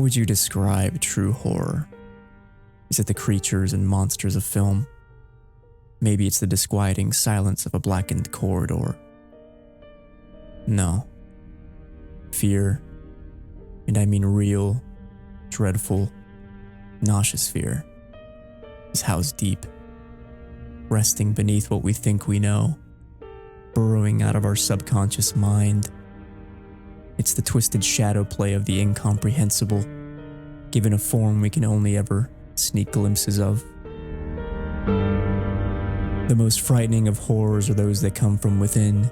would you describe true horror? Is it the creatures and monsters of film? Maybe it's the disquieting silence of a blackened corridor. No. Fear, and I mean real, dreadful, nauseous fear, is housed deep, resting beneath what we think we know, burrowing out of our subconscious mind. It's the twisted shadow play of the incomprehensible, given a form we can only ever sneak glimpses of. The most frightening of horrors are those that come from within,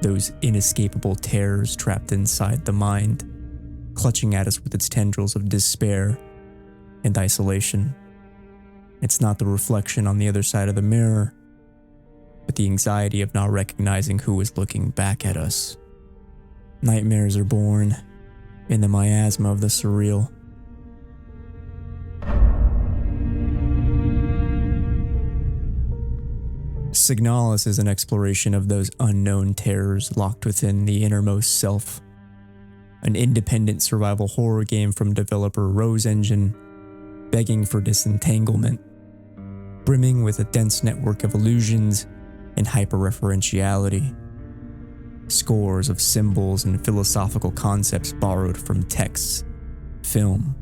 those inescapable terrors trapped inside the mind, clutching at us with its tendrils of despair and isolation. It's not the reflection on the other side of the mirror, but the anxiety of not recognizing who is looking back at us. Nightmares are born in the miasma of the surreal. Signalis is an exploration of those unknown terrors locked within the innermost self. An independent survival horror game from developer RauwRo's engine, begging for disentanglement, brimming with a dense network of illusions and hyperreferentiality. Scores of symbols and philosophical concepts borrowed from texts, film,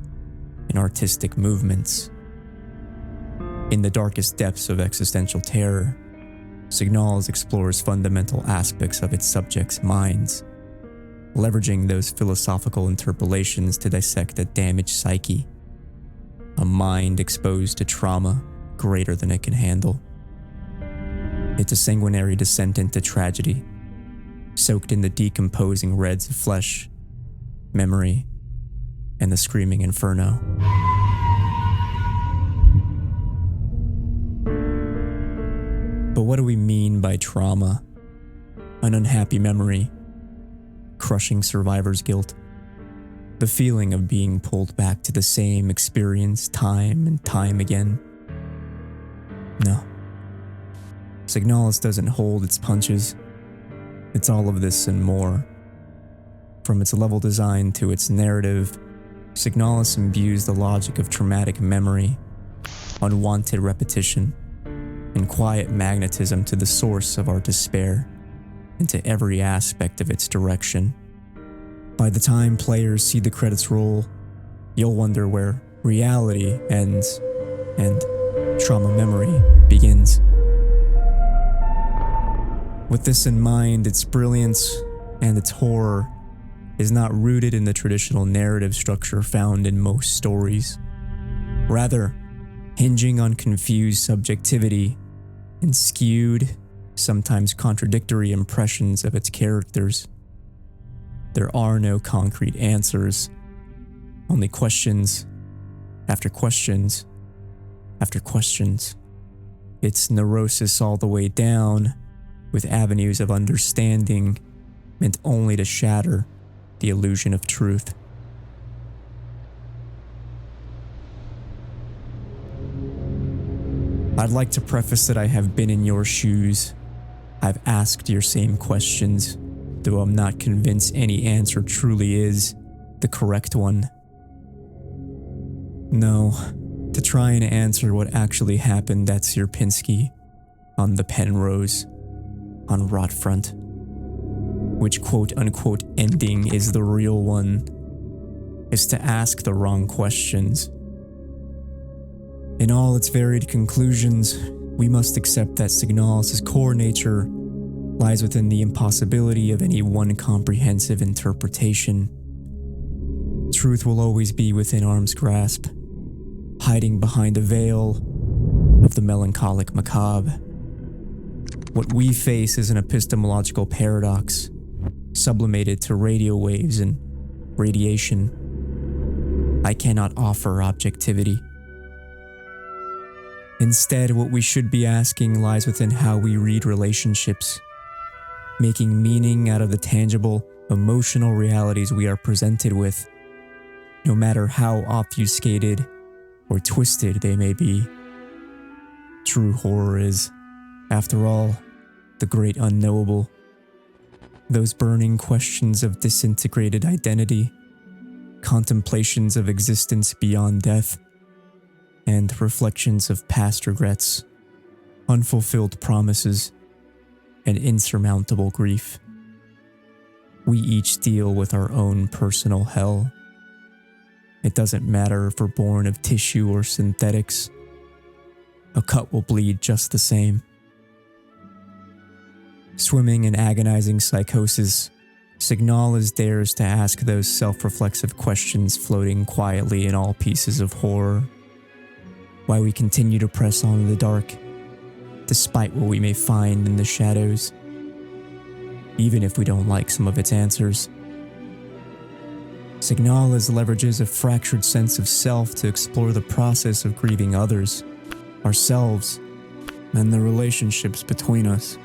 and artistic movements. In the darkest depths of existential terror, Signalis explores fundamental aspects of its subjects' minds, leveraging those philosophical interpolations to dissect a damaged psyche, a mind exposed to trauma greater than it can handle. It's a sanguinary descent into tragedy, soaked in the decomposing reds of flesh, memory, and the screaming inferno. But what do we mean by trauma? An unhappy memory, crushing survivor's guilt, the feeling of being pulled back to the same experience time and time again. No. Signalis doesn't hold its punches. It's all of this and more. From its level design to its narrative, Signalis imbues the logic of traumatic memory, unwanted repetition, and quiet magnetism to the source of our despair, and to every aspect of its direction. By the time players see the credits roll, you'll wonder where reality ends and trauma memory begins. With this in mind, its brilliance and its horror is not rooted in the traditional narrative structure found in most stories. Rather, hinging on confused subjectivity and skewed, sometimes contradictory impressions of its characters. There are no concrete answers, only questions after questions after questions. It's neurosis all the way down, with avenues of understanding meant only to shatter the illusion of truth. I'd like to preface that I have been in your shoes. I've asked your same questions, though I'm not convinced any answer truly is the correct one. No, to try and answer what actually happened at Szpytek, on the Penrose, on Rotfront, which quote-unquote ending is the real one, is to ask the wrong questions. In all its varied conclusions, we must accept that Signalis' core nature lies within the impossibility of any one comprehensive interpretation. Truth will always be within arm's grasp, hiding behind a veil of the melancholic macabre. What we face is an epistemological paradox, sublimated to radio waves and radiation. I cannot offer objectivity. Instead, what we should be asking lies within how we read relationships, making meaning out of the tangible, emotional realities we are presented with, no matter how obfuscated or twisted they may be. True horror is, after all, the great unknowable. Those burning questions of disintegrated identity, contemplations of existence beyond death, and reflections of past regrets, unfulfilled promises, and insurmountable grief. We each deal with our own personal hell. It doesn't matter if we're born of tissue or synthetics. A cut will bleed just the same. Swimming in agonizing psychosis, Signalis dares to ask those self-reflexive questions floating quietly in all pieces of horror. Why we continue to press on in the dark, despite what we may find in the shadows, even if we don't like some of its answers. Signalis leverages a fractured sense of self to explore the process of grieving others, ourselves, and the relationships between us,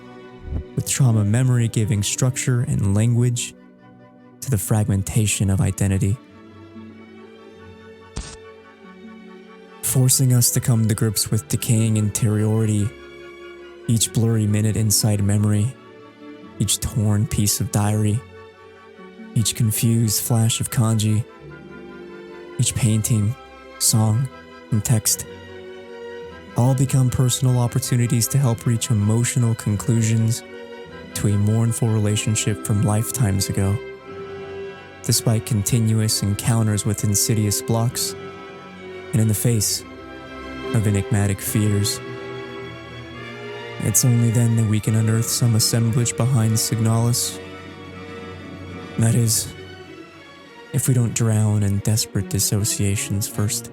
with trauma memory giving structure and language to the fragmentation of identity. Forcing us to come to grips with decaying interiority, each blurry minute inside memory, each torn piece of diary, each confused flash of kanji, each painting, song, and text, all become personal opportunities to help reach emotional conclusions to a mournful relationship from lifetimes ago. Despite continuous encounters with insidious blocks, and in the face of enigmatic fears. It's only then that we can unearth some assemblage behind Signalis. That is, if we don't drown in desperate dissociations first.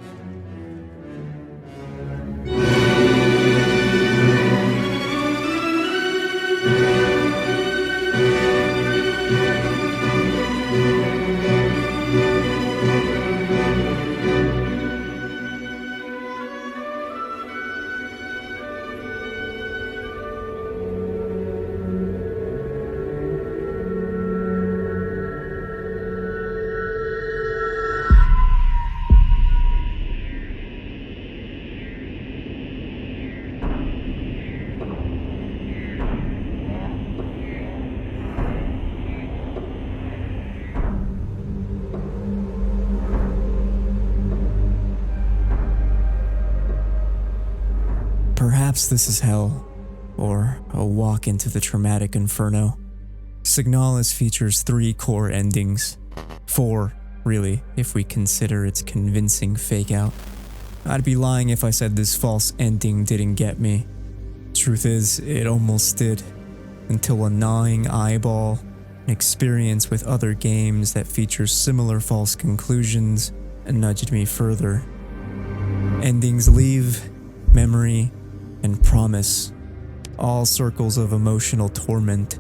Perhaps this is hell, or a walk into the traumatic inferno. Signalis features 3 core endings. 4, really, if we consider its convincing fake-out. I'd be lying if I said this false ending didn't get me. Truth is, it almost did, until a gnawing eyeball, an experience with other games that feature similar false conclusions, nudged me further. Endings leave, memory, and promise, all circles of emotional torment,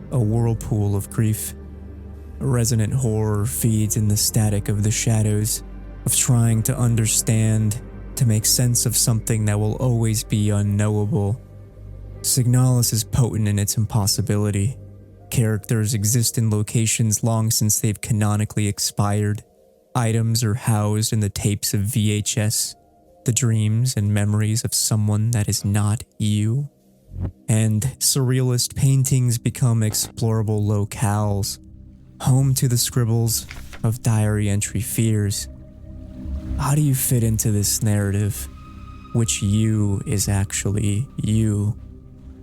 a whirlpool of grief. Resonant horror feeds in the static of the shadows, of trying to understand, to make sense of something that will always be unknowable. Signalis is potent in its impossibility. Characters exist in locations long since they've canonically expired. Items are housed in the tapes of VHS, the dreams and memories of someone that is not you. And surrealist paintings become explorable locales, home to the scribbles of diary entry fears. How do you fit into this narrative? Which you is actually you?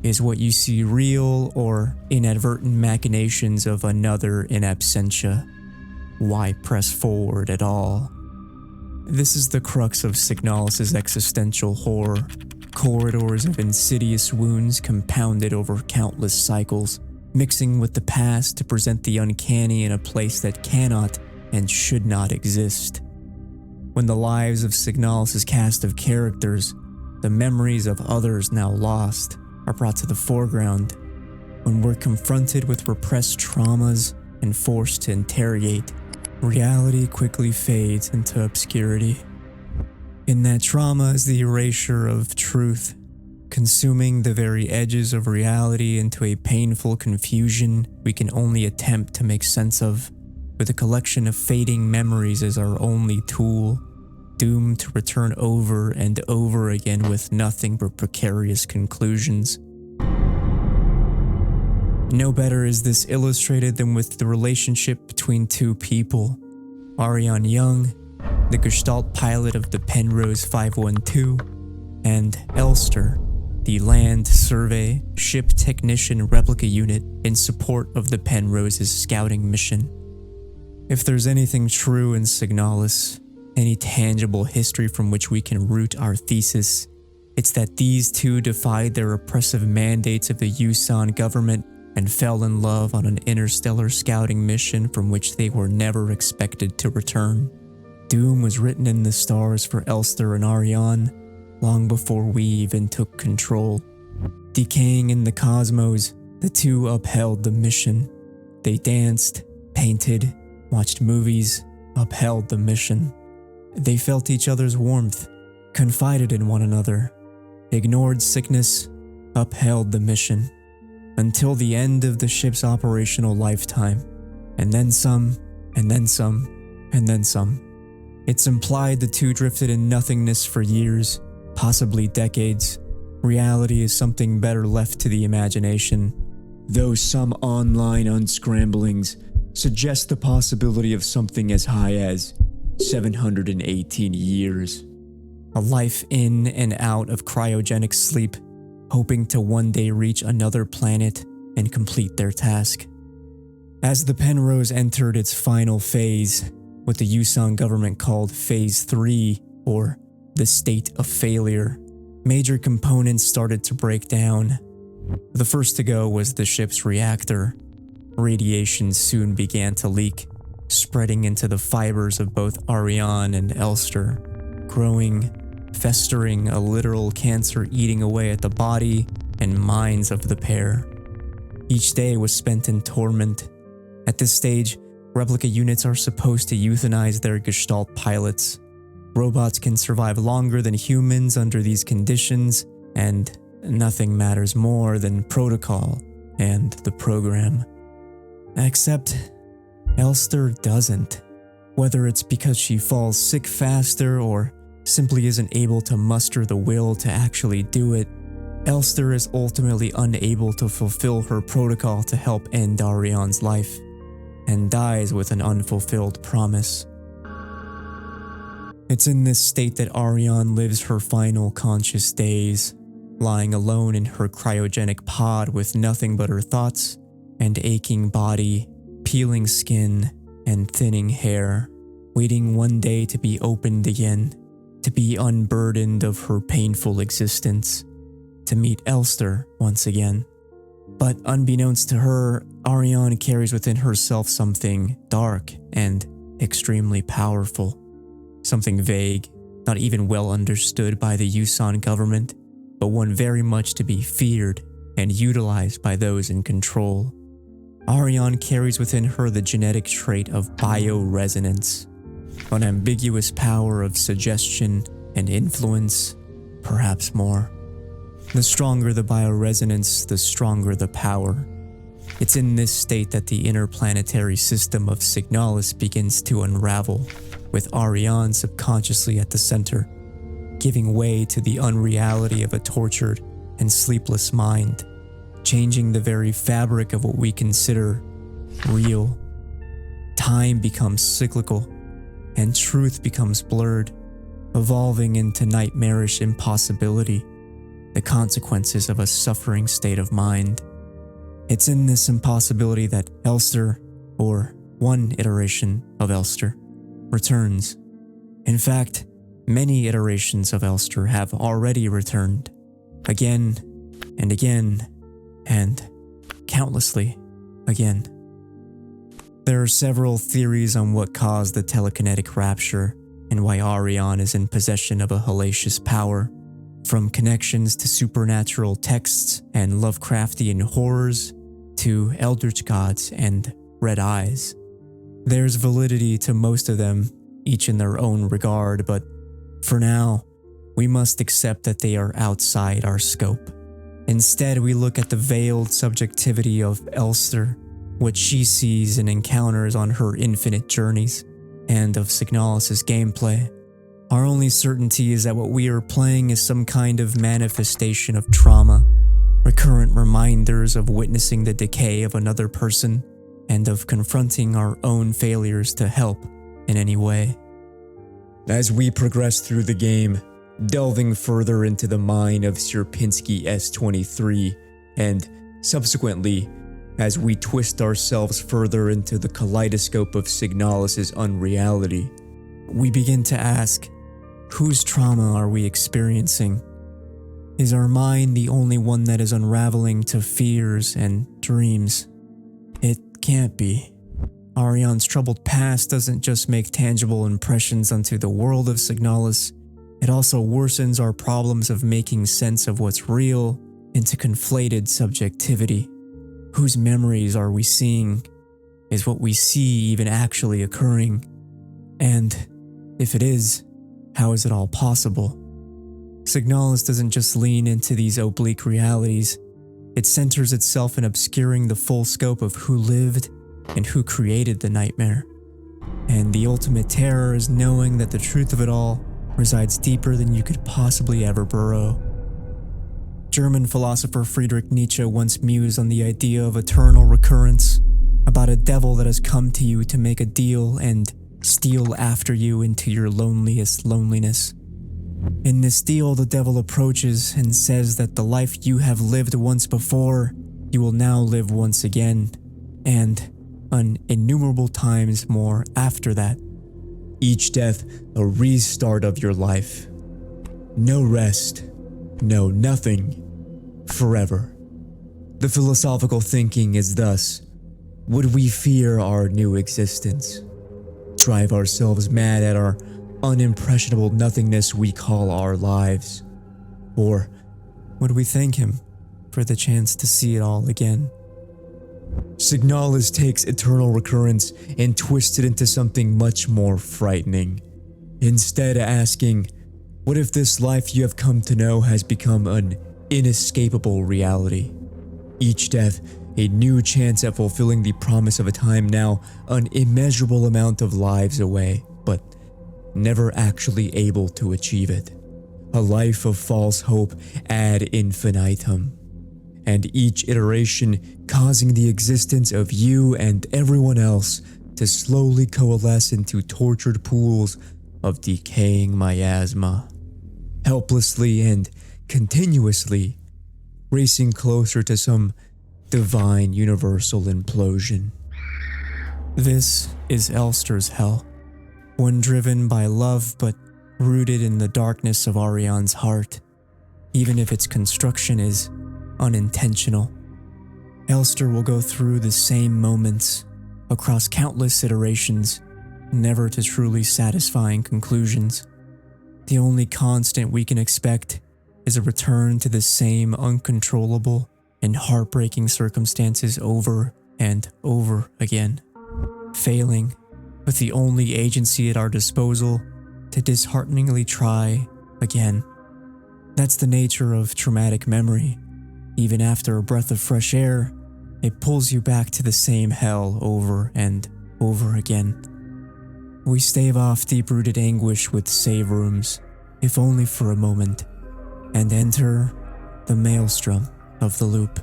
Is what you see real or inadvertent machinations of another in absentia? Why press forward at all? This is the crux of Signalis' existential horror. Corridors of insidious wounds compounded over countless cycles, mixing with the past to present the uncanny in a place that cannot and should not exist. When the lives of Signalis' cast of characters, the memories of others now lost, are brought to the foreground, when we're confronted with repressed traumas and forced to interrogate, reality quickly fades into obscurity. In that trauma is the erasure of truth, consuming the very edges of reality into a painful confusion we can only attempt to make sense of, with a collection of fading memories as our only tool, doomed to return over and over again with nothing but precarious conclusions. No better is this illustrated than with the relationship between 2 people. Ariane Young, the Gestalt pilot of the Penrose 512, and Elster, the Land Survey Ship Technician Replica Unit in support of the Penrose's scouting mission. If there's anything true in Signalis, any tangible history from which we can root our thesis, it's that these two defied their oppressive mandates of the Yusan government and fell in love on an interstellar scouting mission from which they were never expected to return. Doom was written in the stars for Elster and Ariane long before we even took control. Decaying in the cosmos, the two upheld the mission. They danced, painted, watched movies, upheld the mission. They felt each other's warmth, confided in one another, ignored sickness, upheld the mission, until the end of the ship's operational lifetime, and then some, and then some, and then some. It's implied the two drifted in nothingness for years, possibly decades. Reality is something better left to the imagination, though some online unscramblings suggest the possibility of something as high as 718 years. A life in and out of cryogenic sleep, hoping to one day reach another planet and complete their task. As the Penrose entered its final phase, what the Yusan government called Phase 3, or the state of failure, major components started to break down. The first to go was the ship's reactor. Radiation soon began to leak, spreading into the fibers of both Ariane and Elster, growing, festering, a literal cancer eating away at the body and minds of the pair. Each day was spent in torment. At this stage, replica units are supposed to euthanize their Gestalt pilots. Robots can survive longer than humans under these conditions, and nothing matters more than protocol and the program. Except Elster doesn't. Whether it's because she falls sick faster or simply isn't able to muster the will to actually do it, Elster is ultimately unable to fulfill her protocol to help end Ariane's life, and dies with an unfulfilled promise. It's in this state that Ariane lives her final conscious days, lying alone in her cryogenic pod with nothing but her thoughts and aching body, peeling skin, and thinning hair, waiting one day to be opened again, to be unburdened of her painful existence, to meet Elster once again. But unbeknownst to her, Ariane carries within herself something dark and extremely powerful. Something vague, not even well understood by the Yusan government, but one very much to be feared and utilized by those in control. Ariane carries within her the genetic trait of bioresonance, an ambiguous power of suggestion and influence, perhaps more. The stronger the bioresonance, the stronger the power. It's in this state that the interplanetary system of Signalis begins to unravel, with Ariane subconsciously at the center, giving way to the unreality of a tortured and sleepless mind, changing the very fabric of what we consider real. Time becomes cyclical, and truth becomes blurred, evolving into nightmarish impossibility, the consequences of a suffering state of mind. It's in this impossibility that Elster, or one iteration of Elster, returns. In fact, many iterations of Elster have already returned, again and again, and countlessly again. There are several theories on what caused the telekinetic rapture and why Ariane is in possession of a hellacious power, from connections to supernatural texts and Lovecraftian horrors to eldritch gods and red eyes. There's validity to most of them, each in their own regard, but for now, we must accept that they are outside our scope. Instead, we look at the veiled subjectivity of Elster, what she sees and encounters on her infinite journeys, and of Signalis' gameplay. Our only certainty is that what we are playing is some kind of manifestation of trauma, recurrent reminders of witnessing the decay of another person, and of confronting our own failures to help in any way. As we progress through the game, delving further into the mind of Sierpinski S-23, and subsequently, as we twist ourselves further into the kaleidoscope of Signalis' unreality, we begin to ask, whose trauma are we experiencing? Is our mind the only one that is unraveling to fears and dreams? It can't be. Ariane's troubled past doesn't just make tangible impressions onto the world of Signalis, it also worsens our problems of making sense of what's real into conflated subjectivity. Whose memories are we seeing? Is what we see even actually occurring? And if it is, how is it all possible? Signalis doesn't just lean into these oblique realities, it centers itself in obscuring the full scope of who lived and who created the nightmare. And the ultimate terror is knowing that the truth of it all resides deeper than you could possibly ever burrow. German philosopher Friedrich Nietzsche once mused on the idea of eternal recurrence, about a devil that has come to you to make a deal and steal after you into your loneliest loneliness. In this deal, the devil approaches and says that the life you have lived once before, you will now live once again, and innumerable times more after that. Each death a restart of your life. No rest, no nothing, forever. The philosophical thinking is thus, would we fear our new existence? Drive ourselves mad at our unimpressionable nothingness we call our lives? Or would we thank him for the chance to see it all again? Signalis takes eternal recurrence and twists it into something much more frightening. Instead asking, what if this life you have come to know has become an inescapable reality? Each death, a new chance at fulfilling the promise of a time now an immeasurable amount of lives away, but never actually able to achieve it. A life of false hope ad infinitum. And each iteration causing the existence of you and everyone else to slowly coalesce into tortured pools of decaying miasma, helplessly and continuously racing closer to some divine universal implosion. This is Elster's hell, one driven by love but rooted in the darkness of Ariane's heart, even if its construction is unintentional. Elster will go through the same moments, across countless iterations, never to truly satisfying conclusions. The only constant we can expect is a return to the same uncontrollable and heartbreaking circumstances over and over again, failing with the only agency at our disposal to dishearteningly try again. That's the nature of traumatic memory. Even after a breath of fresh air, it pulls you back to the same hell over and over again. We stave off deep-rooted anguish with save rooms, if only for a moment, and enter the maelstrom of the loop.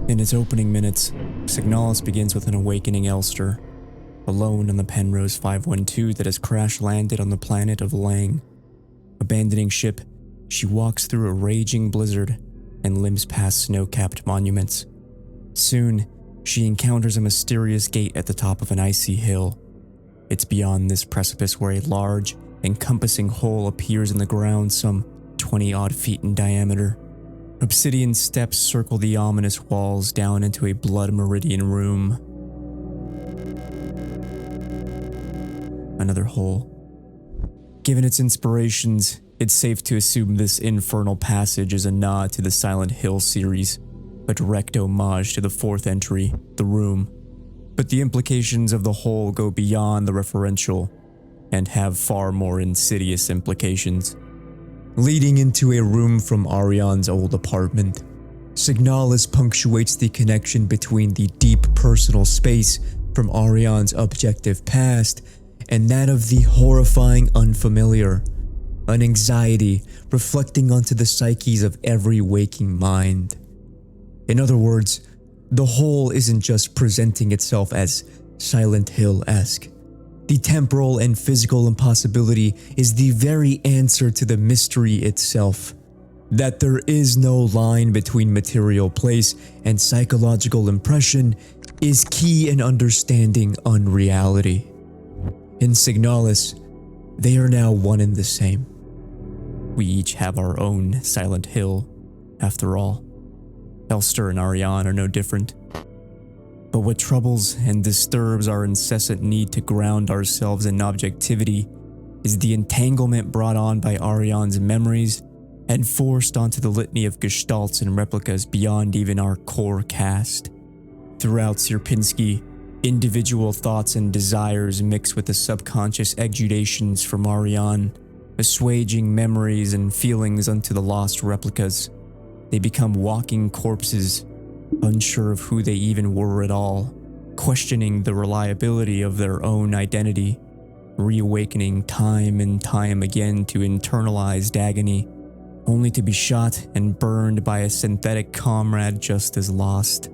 In its opening minutes, Signalis begins with an awakening Elster, alone on the Penrose 512 that has crash-landed on the planet of Lang. Abandoning ship, she walks through a raging blizzard and limps past snow-capped monuments. Soon, she encounters a mysterious gate at the top of an icy hill. It's beyond this precipice where a large, encompassing hole appears in the ground some 20-odd feet in diameter. Obsidian steps circle the ominous walls down into a blood meridian room. Another hole. Given its inspirations, it's safe to assume this infernal passage is a nod to the Silent Hill series, a direct homage to the fourth entry, The Room. But the implications of the hole go beyond the referential and have far more insidious implications. Leading into a room from Ariane's old apartment, Signalis punctuates the connection between the deep personal space from Ariane's objective past and that of the horrifying unfamiliar, an anxiety reflecting onto the psyches of every waking mind. In other words, the whole isn't just presenting itself as Silent Hill-esque. The temporal and physical impossibility is the very answer to the mystery itself. That there is no line between material place and psychological impression is key in understanding unreality. In Signalis, they are now one and the same. We each have our own Silent Hill, after all. Elster and Ariane are no different. But what troubles and disturbs our incessant need to ground ourselves in objectivity is the entanglement brought on by Ariane's memories and forced onto the litany of gestalts and replicas beyond even our core cast. Throughout Szpytek, individual thoughts and desires mix with the subconscious exudations from Ariane, assuaging memories and feelings unto the lost replicas. They become walking corpses, unsure of who they even were at all, questioning the reliability of their own identity, reawakening time and time again to internalized agony, only to be shot and burned by a synthetic comrade just as lost.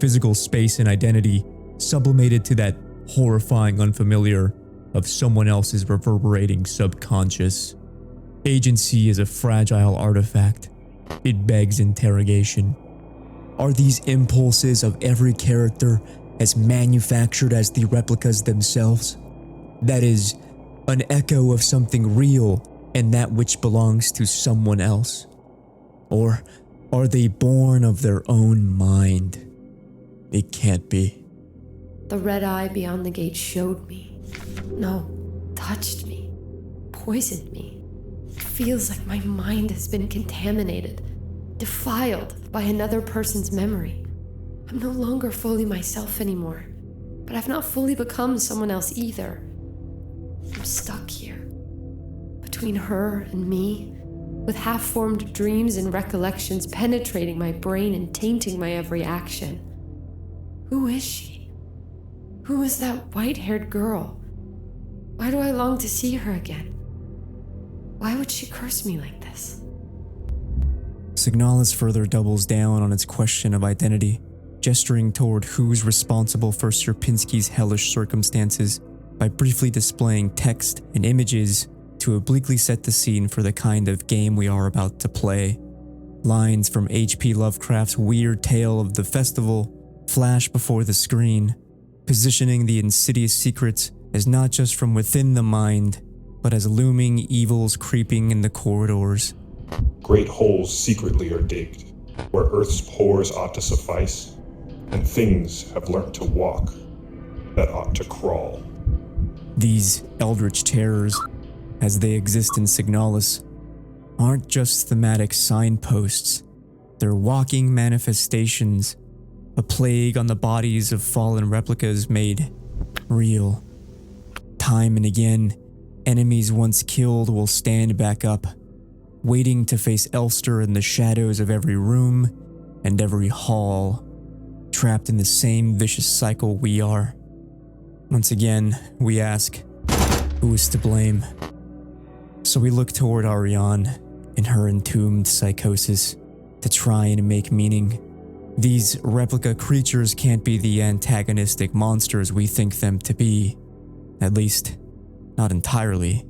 Physical space and identity sublimated to that horrifying unfamiliar of someone else's reverberating subconscious. Agency is a fragile artifact. It begs interrogation. Are these impulses of every character as manufactured as the replicas themselves? That is, an echo of something real and that which belongs to someone else? Or are they born of their own mind? It can't be. The red eye beyond the gate showed me. No, touched me. Poisoned me. It feels like my mind has been contaminated, defiled by another person's memory. I'm no longer fully myself anymore, but I've not fully become someone else either. I'm stuck here, between her and me, with half-formed dreams and recollections penetrating my brain and tainting my every action. Who is she? Who is that white-haired girl? Why do I long to see her again? Why would she curse me like this? Signalis further doubles down on its question of identity, gesturing toward who's responsible for Szpytek's hellish circumstances by briefly displaying text and images to obliquely set the scene for the kind of game we are about to play. Lines from H.P. Lovecraft's weird tale of the festival flash before the screen, positioning the insidious secrets as not just from within the mind, but as looming evils creeping in the corridors. Great holes secretly are digged, where Earth's pores ought to suffice, and things have learnt to walk that ought to crawl. These eldritch terrors, as they exist in Signalis, aren't just thematic signposts. They're walking manifestations, a plague on the bodies of fallen replicas made real. Time and again, enemies once killed will stand back up, waiting to face Elster in the shadows of every room and every hall, trapped in the same vicious cycle we are. Once again, we ask, who is to blame? So we look toward Ariane in her entombed psychosis to try and make meaning. These replica creatures can't be the antagonistic monsters we think them to be. At least, not entirely.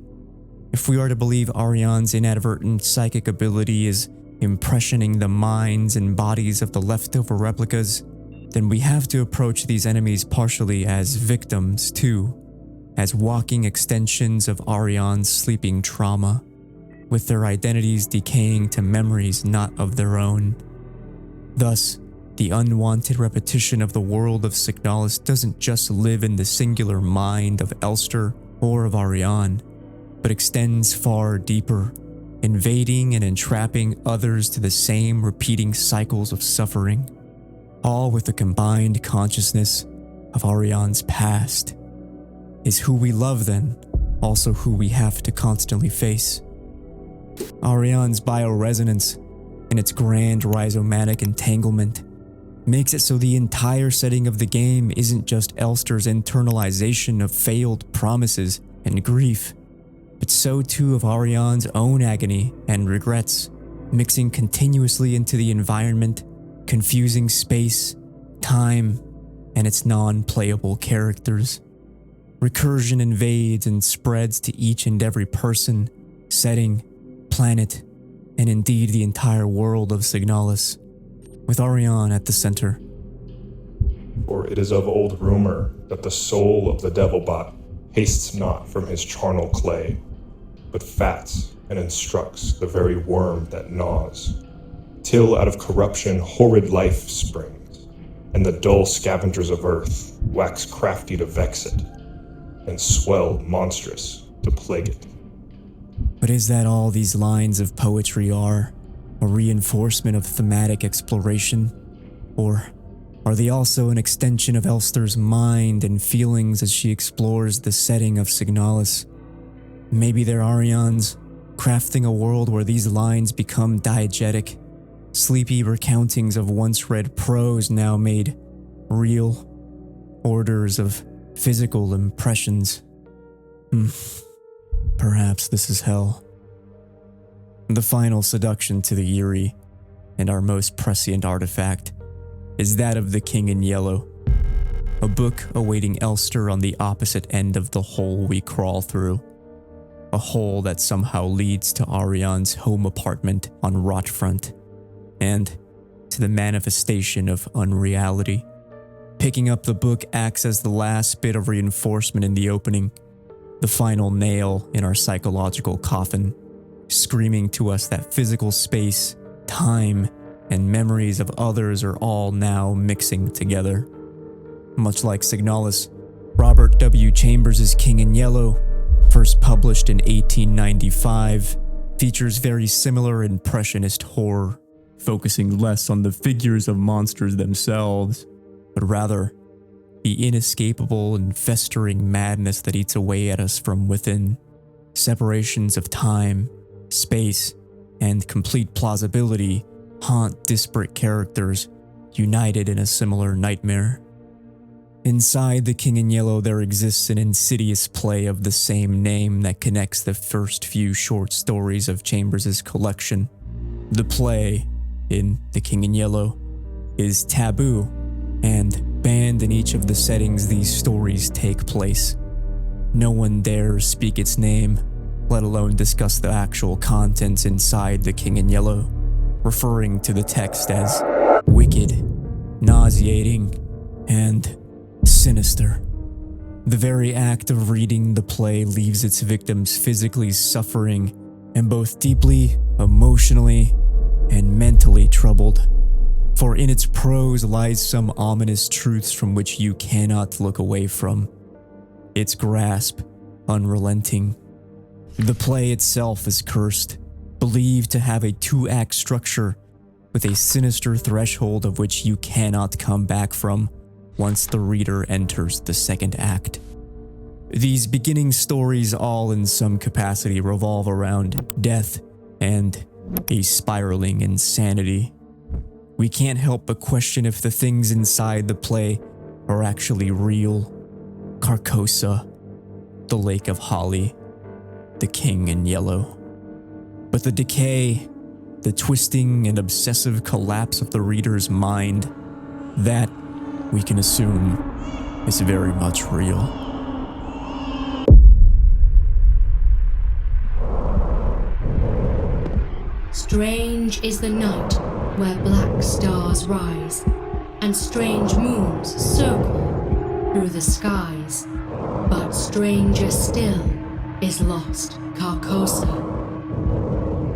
If we are to believe Ariane's inadvertent psychic ability is impressioning the minds and bodies of the leftover replicas, then we have to approach these enemies partially as victims too, as walking extensions of Ariane's sleeping trauma, with their identities decaying to memories not of their own. Thus, the unwanted repetition of the world of Signalis doesn't just live in the singular mind of Elster or of Ariane, but extends far deeper, invading and entrapping others to the same repeating cycles of suffering, all with the combined consciousness of Ariane's past. Is who we love then also who we have to constantly face? Ariane's bioresonance and its grand rhizomatic entanglement makes it so the entire setting of the game isn't just Elster's internalization of failed promises and grief, but so too of Ariane's own agony and regrets, mixing continuously into the environment, confusing space, time, and its non-playable characters. Recursion invades and spreads to each and every person, setting, planet, and indeed the entire world of Signalis, with Ariane at the center. For it is of old rumor that the soul of the Devilbot hastes not from his charnel clay, but fats and instructs the very worm that gnaws, till out of corruption horrid life springs, and the dull scavengers of earth wax crafty to vex it, and swell monstrous to plague it. But is that all these lines of poetry are? A reinforcement of thematic exploration? Or are they also an extension of Elster's mind and feelings as she explores the setting of Signalis? Maybe they're Ariane's, crafting a world where these lines become diegetic, sleepy recountings of once read prose now made real, orders of physical impressions. Perhaps this is hell. The final seduction to the eerie, and our most prescient artifact, is that of The King in Yellow, a book awaiting Elster on the opposite end of the hole we crawl through. A hole that somehow leads to Ariane's home apartment on Rotfront, and to the manifestation of unreality. Picking up the book acts as the last bit of reinforcement in the opening, the final nail in our psychological coffin, screaming to us that physical space, time, and memories of others are all now mixing together. Much like Signalis, Robert W. Chambers' King in Yellow, first published in 1895, features very similar impressionist horror, focusing less on the figures of monsters themselves, but rather the inescapable and festering madness that eats away at us from within. Separations of time, space, and complete plausibility haunt disparate characters united in a similar nightmare. Inside The King in Yellow, there exists an insidious play of the same name that connects the first few short stories of Chambers' collection. The play, in The King in Yellow, is taboo and banned in each of the settings these stories take place. No one dares speak its name, let alone discuss the actual contents inside The King in Yellow, referring to the text as wicked, nauseating, and sinister. The very act of reading the play leaves its victims physically suffering and both deeply, emotionally, and mentally troubled. For in its prose lies some ominous truths from which you cannot look away from. Its grasp, unrelenting. The play itself is cursed, believed to have a two-act structure with a sinister threshold of which you cannot come back from once the reader enters the second act. These beginning stories all in some capacity revolve around death and a spiraling insanity. We can't help but question if the things inside the play are actually real. Carcosa, the Lake of Holly, The King in Yellow. But the decay, the twisting and obsessive collapse of the reader's mind, that, we can assume, is very much real. Strange is the night where black stars rise, and strange moons circle through the skies. But stranger still is lost Carcosa.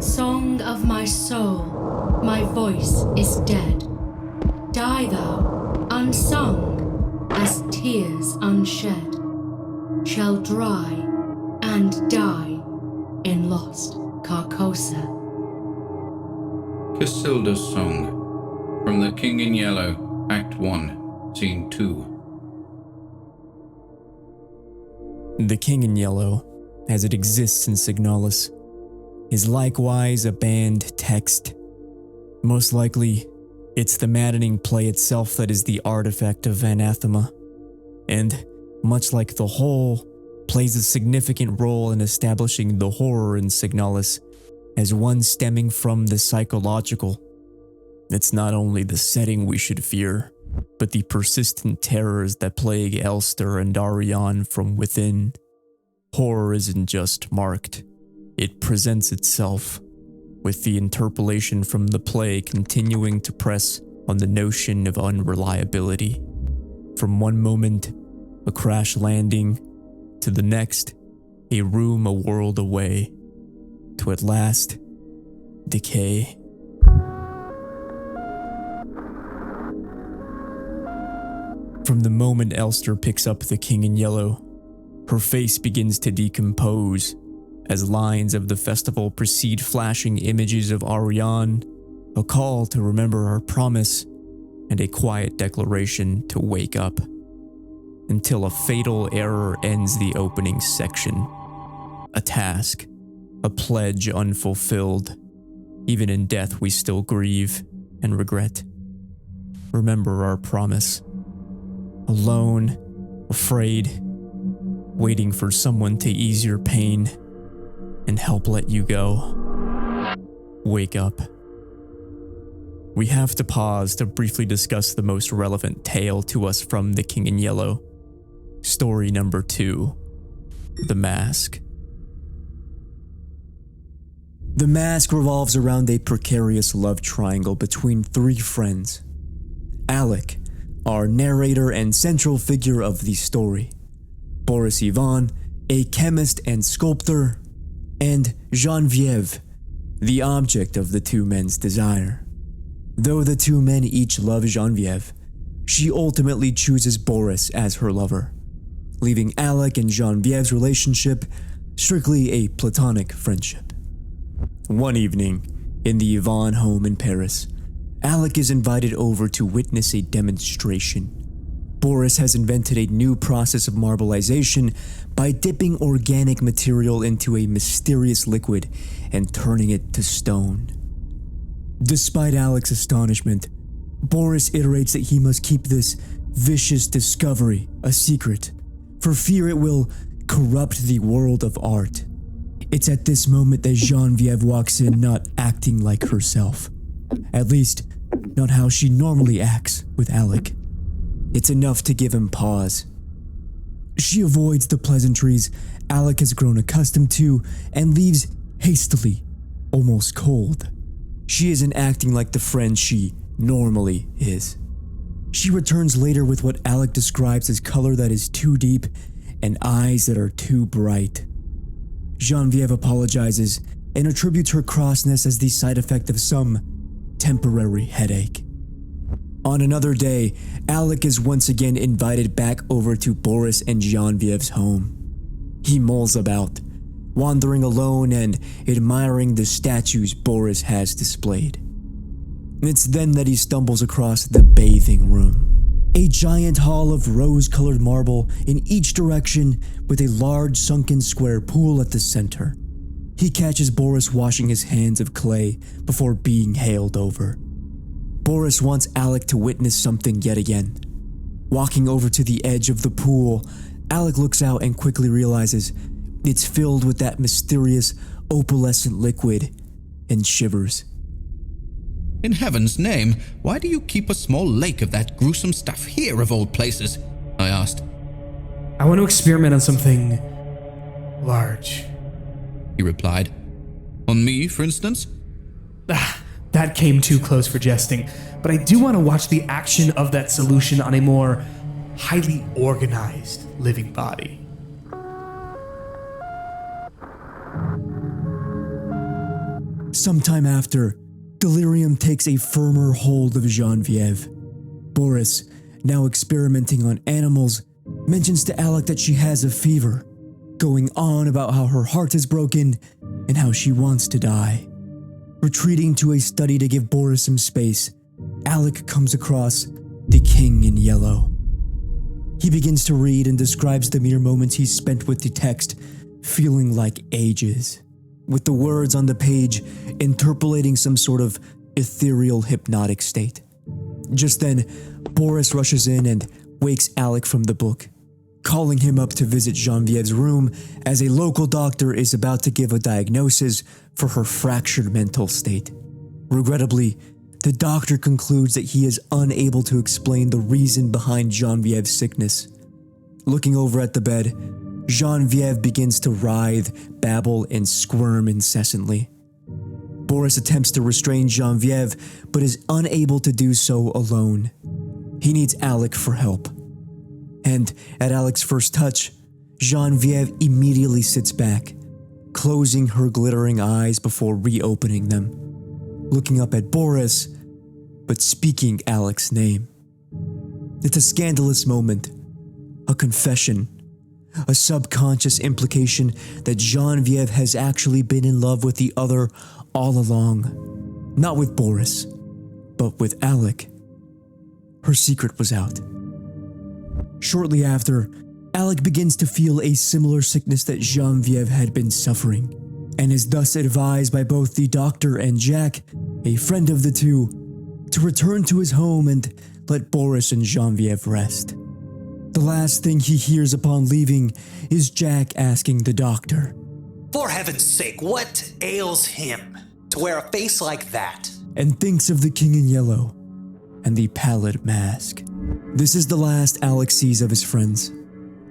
Song of my soul, my voice is dead. Die thou, unsung, as tears unshed shall dry and die in lost Carcosa. Casilda's Song, from The King in Yellow, Act 1, Scene 2. The King in Yellow, as it exists in Signalis, is likewise a banned text, Most likely, it's the maddening play itself that is the artifact of anathema, and, much like the whole, plays a significant role in establishing the horror in Signalis as one stemming from the psychological. It's not only the setting we should fear, but the persistent terrors that plague Elster and Ariane from within. Horror isn't just marked, it presents itself, with the interpolation from the play continuing to press on the notion of unreliability. From one moment, a crash landing, to the next, a room a world away, to at last, decay. From the moment Elster picks up the King in Yellow, her face begins to decompose as lines of the festival precede flashing images of Ariane, a call to remember our promise, and a quiet declaration to wake up, until a fatal error ends the opening section. A task, a pledge unfulfilled. Even in death we still grieve and regret. Remember our promise. Alone, afraid, waiting for someone to ease your pain and help let you go. Wake up. We have to pause to briefly discuss the most relevant tale to us from The King in Yellow. Story number 2, The Mask. The Mask revolves around a precarious love triangle between 3 friends. Alec, our narrator and central figure of the story. Boris Ivan, a chemist and sculptor. And Geneviève, the object of the 2 men's desire. Though the 2 men each love Geneviève, she ultimately chooses Boris as her lover, leaving Alec and Geneviève's relationship strictly a platonic friendship. One evening, in the Yvonne home in Paris, Alec is invited over to witness a demonstration. Boris has invented a new process of marbleization by dipping organic material into a mysterious liquid and turning it to stone. Despite Alec's astonishment, Boris iterates that he must keep this vicious discovery a secret, for fear it will corrupt the world of art. It's at this moment that Geneviève walks in, not acting like herself. At least, not how she normally acts with Alec. It's enough to give him pause. She avoids the pleasantries Alec has grown accustomed to and leaves hastily, almost cold. She isn't acting like the friend she normally is. She returns later with what Alec describes as color that is too deep and eyes that are too bright. Geneviève apologizes and attributes her crossness as the side effect of some temporary headache. On another day, Alec is once again invited back over to Boris and Geneviève's home. He mulls about, wandering alone and admiring the statues Boris has displayed. It's then that he stumbles across the bathing room, a giant hall of rose-colored marble in each direction with a large sunken square pool at the center. He catches Boris washing his hands of clay before being hailed over. Boris wants Alec to witness something yet again. Walking over to the edge of the pool, Alec looks out and quickly realizes it's filled with that mysterious opalescent liquid and shivers. In heaven's name, why do you keep a small lake of that gruesome stuff here of all places? I asked. I want to experiment on something large, he replied. On me, for instance? That came too close for jesting, but I do want to watch the action of that solution on a more highly organized living body. Sometime after, delirium takes a firmer hold of Geneviève. Boris, now experimenting on animals, mentions to Alec that she has a fever, going on about how her heart is broken and how she wants to die. Retreating to a study to give Boris some space, Alec comes across The King in Yellow. He begins to read and describes the mere moments he's spent with the text, feeling like ages, with the words on the page interpolating some sort of ethereal hypnotic state. Just then, Boris rushes in and wakes Alec from the book, calling him up to visit Genevieve's room as a local doctor is about to give a diagnosis for her fractured mental state. Regrettably, the doctor concludes that he is unable to explain the reason behind Genevieve's sickness. Looking over at the bed, Genevieve begins to writhe, babble, and squirm incessantly. Boris attempts to restrain Genevieve, but is unable to do so alone. He needs Alec for help. And at Alec's first touch, Genevieve immediately sits back, closing her glittering eyes before reopening them, looking up at Boris, but speaking Alec's name. It's a scandalous moment, a confession, a subconscious implication that Genevieve has actually been in love with the other all along. Not with Boris, but with Alec. Her secret was out. Shortly after, Alec begins to feel a similar sickness that Genevieve had been suffering, and is thus advised by both the doctor and Jack, a friend of the two, to return to his home and let Boris and Genevieve rest. The last thing he hears upon leaving is Jack asking the doctor, "For heaven's sake, what ails him to wear a face like that?" and thinks of the King in Yellow and the pallid mask. This is the last Alec sees of his friends.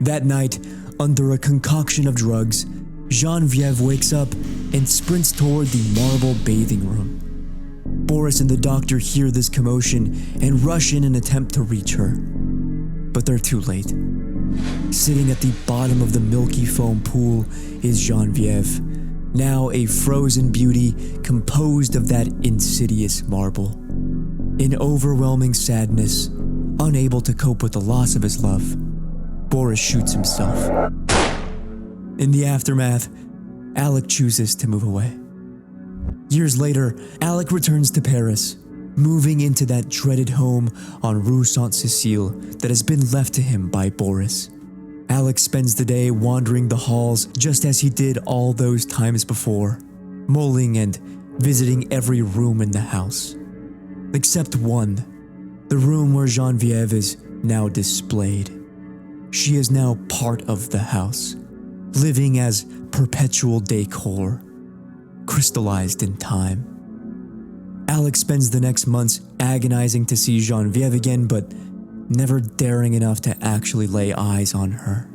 That night, under a concoction of drugs, Genevieve wakes up and sprints toward the marble bathing room. Boris and the doctor hear this commotion and rush in an attempt to reach her. But they're too late. Sitting at the bottom of the milky foam pool is Genevieve, now a frozen beauty composed of that insidious marble. In overwhelming sadness, unable to cope with the loss of his love, Boris shoots himself. In the aftermath, Alec chooses to move away. Years later, Alec returns to Paris, moving into that dreaded home on Rue Saint-Cécile that has been left to him by Boris. Alec spends the day wandering the halls just as he did all those times before, mulling and visiting every room in the house. Except one, the room where Genevieve is now displayed. She is now part of the house, living as perpetual decor, crystallized in time. Alec spends the next months agonizing to see Genevieve again, but never daring enough to actually lay eyes on her.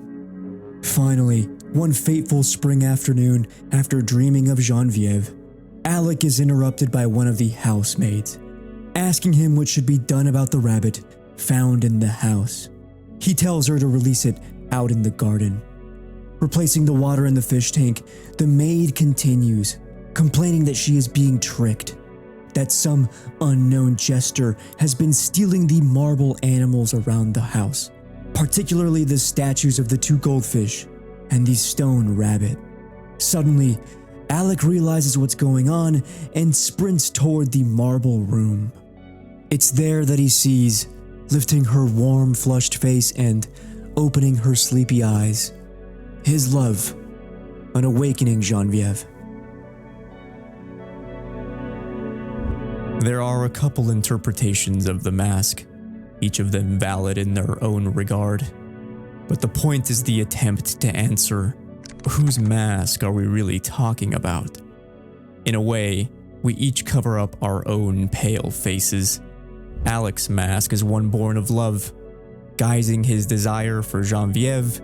Finally, one fateful spring afternoon, after dreaming of Genevieve, Alec is interrupted by one of the housemaids, asking him what should be done about the rabbit found in the house. He tells her to release it out in the garden. Replacing the water in the fish tank, the maid continues, complaining that she is being tricked, that some unknown jester has been stealing the marble animals around the house, particularly the statues of the two goldfish and the stone rabbit. Suddenly, Alec realizes what's going on and sprints toward the marble room. It's there that he sees, lifting her warm, flushed face and opening her sleepy eyes, his love, an awakening Genevieve. There are a couple interpretations of the mask, each of them valid in their own regard. But the point is the attempt to answer, whose mask are we really talking about? In a way, we each cover up our own pale faces. Alec's mask is one born of love, guising his desire for Genevieve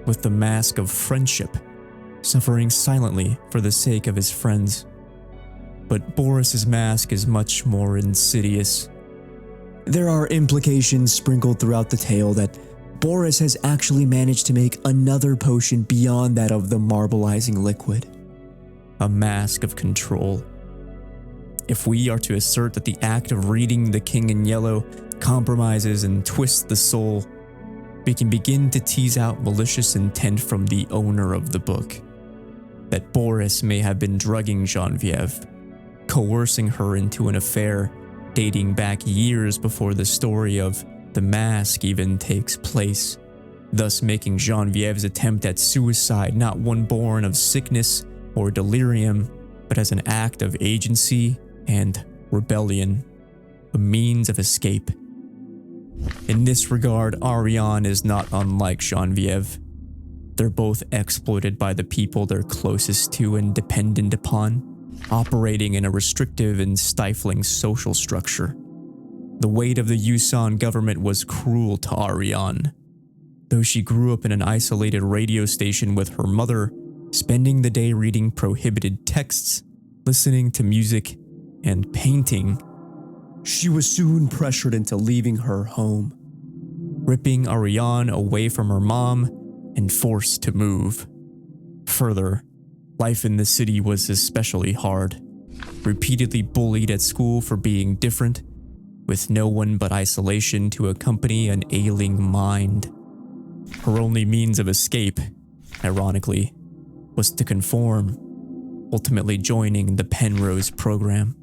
with the mask of friendship, suffering silently for the sake of his friends. But Boris's mask is much more insidious. There are implications sprinkled throughout the tale that Boris has actually managed to make another potion beyond that of the marbleizing liquid. A mask of control. If we are to assert that the act of reading The King in Yellow compromises and twists the soul, we can begin to tease out malicious intent from the owner of the book. That Boris may have been drugging Genevieve, coercing her into an affair dating back years before the story of the mask even takes place, thus making Genevieve's attempt at suicide not one born of sickness or delirium, but as an act of agency and rebellion, a means of escape. In this regard, Ariane is not unlike Genevieve. They're both exploited by the people they're closest to and dependent upon, operating in a restrictive and stifling social structure. The weight of the Yusan government was cruel to Ariane. Though she grew up in an isolated radio station with her mother, spending the day reading prohibited texts, listening to music, and painting, she was soon pressured into leaving her home, ripping Ariane away from her mom and forced to move. Further, life in the city was especially hard, repeatedly bullied at school for being different, with no one but isolation to accompany an ailing mind. Her only means of escape, ironically, was to conform, ultimately joining the Penrose program.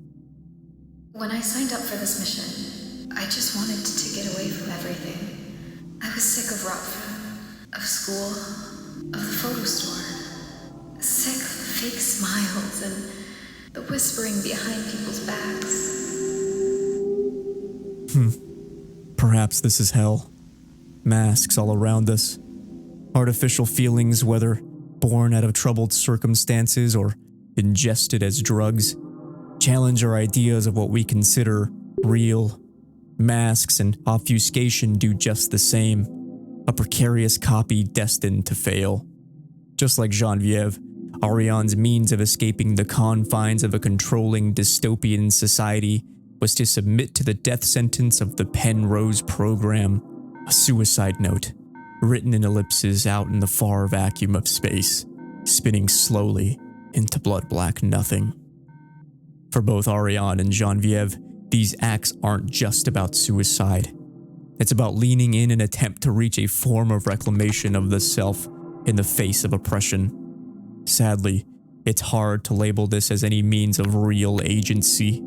When I signed up for this mission, I just wanted to get away from everything. I was sick of RauwRo, of school, of the photo store, sick of the fake smiles and the whispering behind people's backs. Perhaps this is hell. Masks all around us. Artificial feelings, whether born out of troubled circumstances or ingested as drugs, challenge our ideas of what we consider real. Masks and obfuscation do just the same. A precarious copy destined to fail. Just like Genevieve, Ariane's means of escaping the confines of a controlling dystopian society was to submit to the death sentence of the Penrose program, a suicide note, written in ellipses out in the far vacuum of space, spinning slowly into blood-black nothing. For both Ariane and Genevieve, these acts aren't just about suicide. It's about leaning in an attempt to reach a form of reclamation of the self in the face of oppression. Sadly, it's hard to label this as any means of real agency.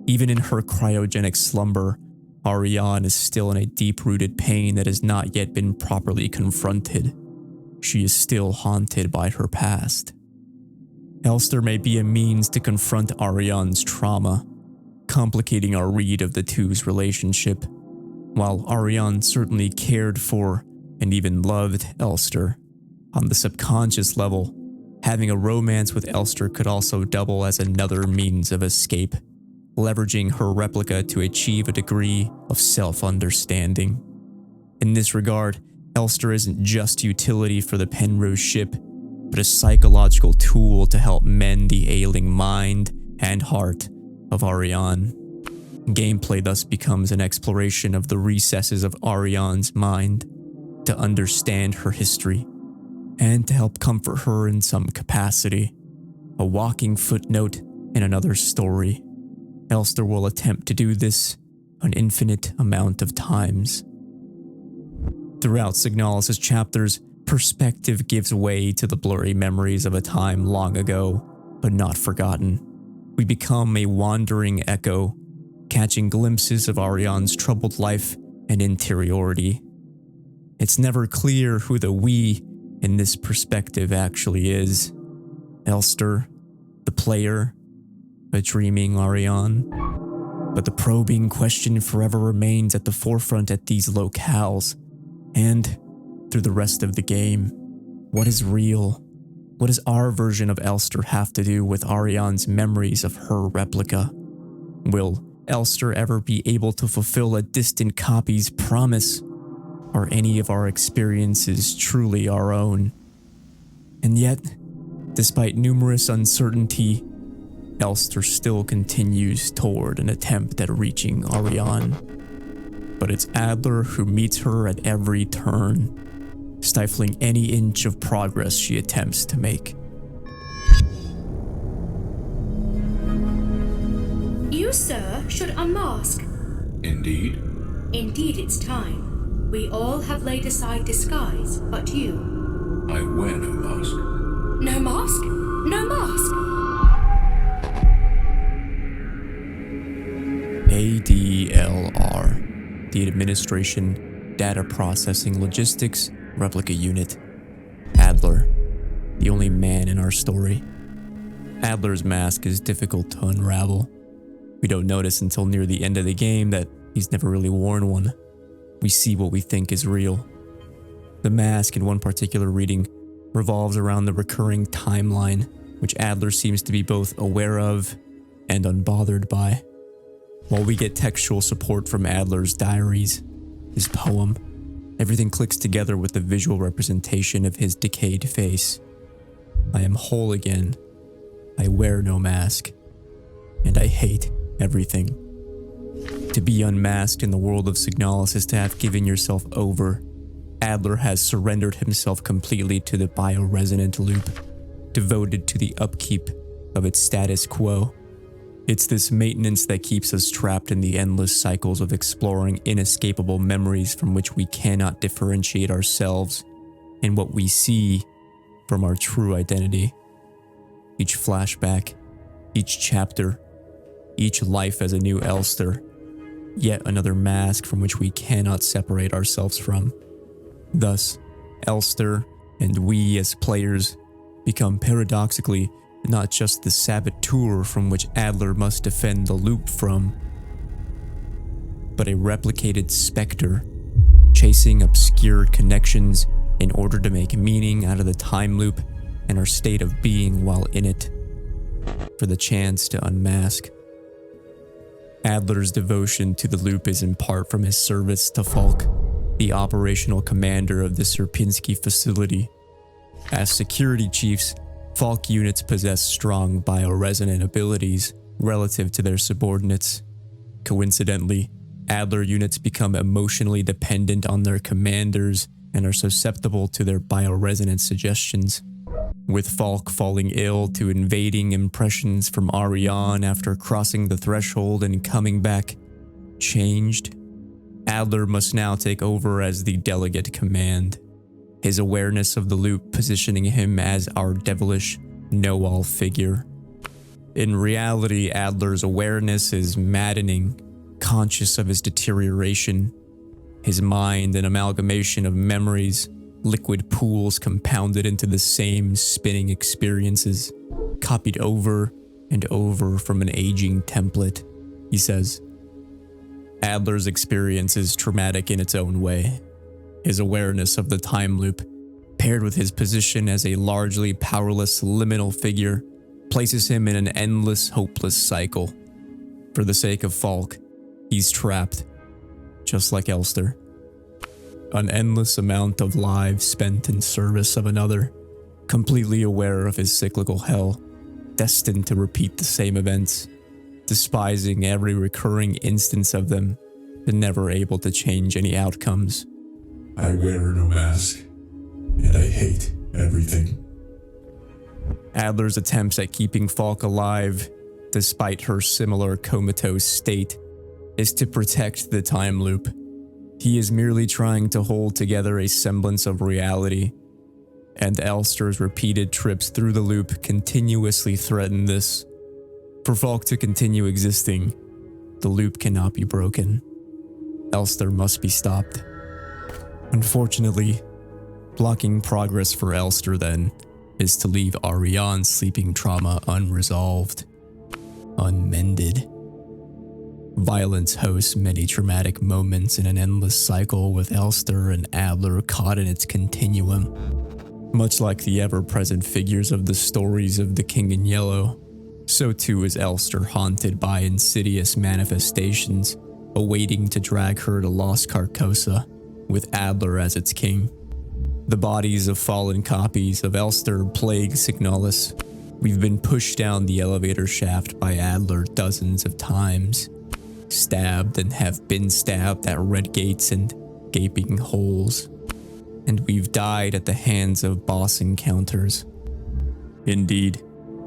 Even in her cryogenic slumber, Ariane is still in a deep-rooted pain that has not yet been properly confronted. She is still haunted by her past. Elster may be a means to confront Ariane's trauma, complicating our read of the two's relationship. While Ariane certainly cared for and even loved Elster, on the subconscious level, having a romance with Elster could also double as another means of escape, leveraging her replica to achieve a degree of self-understanding. In this regard, Elster isn't just utility for the Penrose ship, but a psychological tool to help mend the ailing mind and heart of Ariane. Gameplay thus becomes an exploration of the recesses of Ariane's mind, to understand her history, and to help comfort her in some capacity, a walking footnote in another story. Elster will attempt to do this an infinite amount of times. Throughout Signalis' chapters, perspective gives way to the blurry memories of a time long ago, but not forgotten. We become a wandering echo, catching glimpses of Ariane's troubled life and interiority. It's never clear who the we in this perspective actually is. Elster, the player, a dreaming Ariane. But the probing question forever remains at the forefront at these locales, and through the rest of the game. What is real? What does our version of Elster have to do with Ariane's memories of her replica? Will Elster ever be able to fulfill a distant copy's promise? Are any of our experiences truly our own? And yet, despite numerous uncertainty, Elster still continues toward an attempt at reaching Ariane. But it's Adler who meets her at every turn, stifling any inch of progress she attempts to make. You, sir, should unmask. Indeed. Indeed, it's time. We all have laid aside disguise, but you. I wear no mask. No mask? No mask! ADLR, the Administration Data Processing Logistics Replica Unit. Adler, the only man in our story. Adler's mask is difficult to unravel. We don't notice until near the end of the game that he's never really worn one. We see what we think is real. The mask in one particular reading revolves around the recurring timeline, which Adler seems to be both aware of and unbothered by. While we get textual support from Adler's diaries, his poem, everything clicks together with the visual representation of his decayed face. I am whole again. I wear no mask. And I hate everything. To be unmasked in the world of Signalis is to have given yourself over. Adler has surrendered himself completely to the bioresonant loop, devoted to the upkeep of its status quo. It's this maintenance that keeps us trapped in the endless cycles of exploring inescapable memories from which we cannot differentiate ourselves and what we see from our true identity. Each flashback, each chapter, each life as a new Elster, yet another mask from which we cannot separate ourselves from. Thus, Elster and we as players become paradoxically not just the saboteur from which Adler must defend the loop from, but a replicated specter, chasing obscure connections in order to make meaning out of the time loop and our state of being while in it, for the chance to unmask. Adler's devotion to the loop is in part from his service to Falk, the operational commander of the Szpytek facility. As security chiefs, Falk units possess strong bioresonant abilities relative to their subordinates. Coincidentally, Adler units become emotionally dependent on their commanders and are susceptible to their bioresonant suggestions, with Falk falling ill to invading impressions from Ariane after crossing the threshold and coming back changed. Adler must now take over as the delegate command, his awareness of the loop positioning him as our devilish know-all figure. In reality, Adler's awareness is maddening, conscious of his deterioration, his mind an amalgamation of memories, liquid pools compounded into the same spinning experiences, copied over and over from an aging template, he says. Adler's experience is traumatic in its own way. His awareness of the time loop, paired with his position as a largely powerless liminal figure, places him in an endless, hopeless cycle. For the sake of Falk, he's trapped, just like Elster. An endless amount of lives spent in service of another, completely aware of his cyclical hell, destined to repeat the same events, despising every recurring instance of them, but never able to change any outcomes. I wear no mask, and I hate everything. Adler's attempts at keeping Falk alive, despite her similar comatose state, is to protect the time loop. He is merely trying to hold together a semblance of reality, and Elster's repeated trips through the loop continuously threaten this. For Falk to continue existing, the loop cannot be broken. Elster must be stopped. Unfortunately, blocking progress for Elster then is to leave Ariane's sleeping trauma unresolved, unmended. Violence hosts many traumatic moments in an endless cycle with Elster and Adler caught in its continuum. Much like the ever-present figures of the stories of the King in Yellow, so too is Elster haunted by insidious manifestations, awaiting to drag her to Lost Carcosa, with Adler as its king. The bodies of fallen copies of Elster plague Signalis. We've been pushed down the elevator shaft by Adler dozens of times, stabbed and have been stabbed at red gates and gaping holes, and we've died at the hands of boss encounters. Indeed,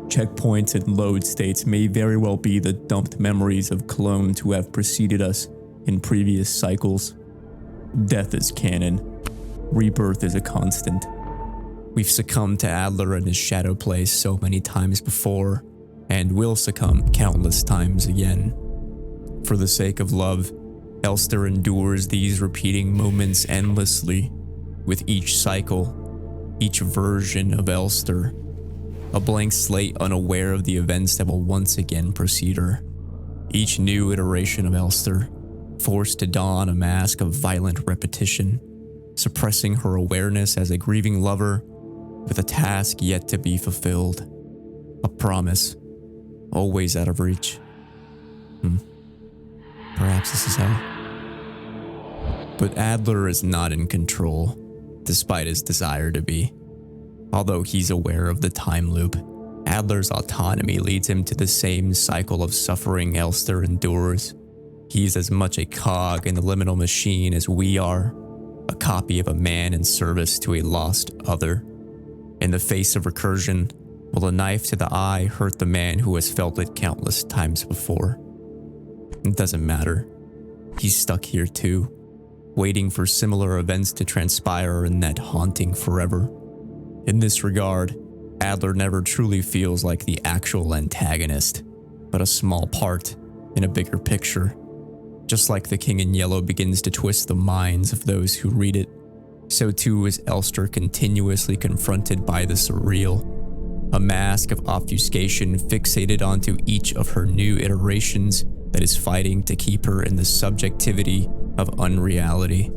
checkpoints and load states may very well be the dumped memories of clones who have preceded us in previous cycles. Death is canon. Rebirth is a constant. We've succumbed to Adler and his shadow play so many times before, and will succumb countless times again. For the sake of love, Elster endures these repeating moments endlessly, with each cycle, each version of Elster, a blank slate unaware of the events that will once again precede her. Each new iteration of Elster, forced to don a mask of violent repetition, suppressing her awareness as a grieving lover with a task yet to be fulfilled. A promise, always out of reach. Perhaps this is how. But Adler is not in control, despite his desire to be. Although he's aware of the time loop, Adler's autonomy leads him to the same cycle of suffering Elster endures. He's as much a cog in the liminal machine as we are, a copy of a man in service to a lost other. In the face of recursion, will a knife to the eye hurt the man who has felt it countless times before? It doesn't matter. He's stuck here too, waiting for similar events to transpire in that haunting forever. In this regard, Adler never truly feels like the actual antagonist, but a small part in a bigger picture. Just like The King in Yellow begins to twist the minds of those who read it, so too is Elster continuously confronted by the surreal, a mask of obfuscation fixated onto each of her new iterations that is fighting to keep her in the subjectivity of unreality,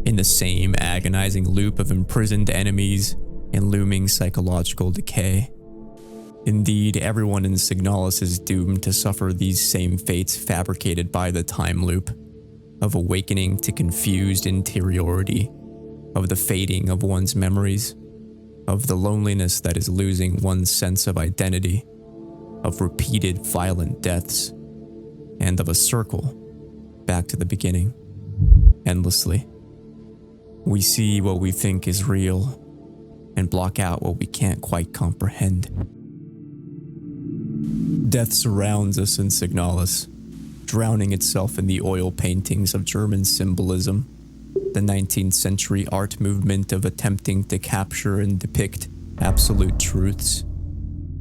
in the same agonizing loop of imprisoned enemies and looming psychological decay. Indeed, everyone in Signalis is doomed to suffer these same fates fabricated by the time loop, of awakening to confused interiority, of the fading of one's memories, of the loneliness that is losing one's sense of identity, of repeated violent deaths, and of a circle back to the beginning, endlessly. We see what we think is real and block out what we can't quite comprehend. Death surrounds us in Signalis, drowning itself in the oil paintings of German symbolism, the 19th century art movement of attempting to capture and depict absolute truths,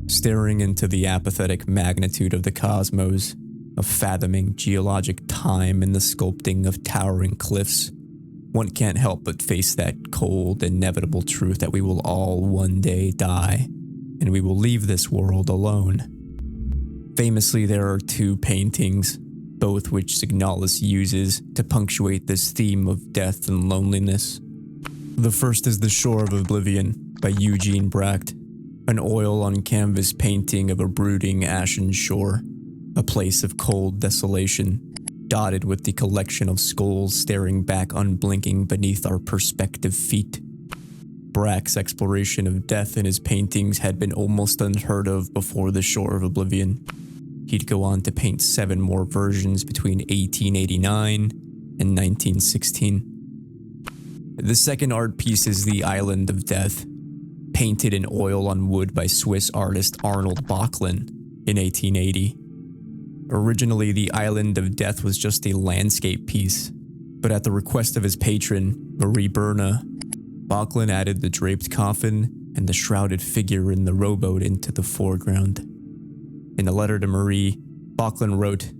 staring into the apathetic magnitude of the cosmos, of fathoming geologic time in the sculpting of towering cliffs. One can't help but face that cold, inevitable truth that we will all one day die, and we will leave this world alone. Famously, there are two paintings, both which Signalis uses to punctuate this theme of death and loneliness. The first is The Shore of Oblivion by Eugene Bracht, an oil-on-canvas painting of a brooding ashen shore, a place of cold desolation, dotted with the collection of skulls staring back unblinking beneath our perspective feet. Bracht's exploration of death in his paintings had been almost unheard of before The Shore of Oblivion. He'd go on to paint 7 more versions between 1889 and 1916. The second art piece is The Island of Death, painted in oil on wood by Swiss artist Arnold Böcklin in 1880. Originally, The Island of Death was just a landscape piece, but at the request of his patron, Marie Berna, Böcklin added the draped coffin and the shrouded figure in the rowboat into the foreground. In a letter to Marie, Böcklin wrote,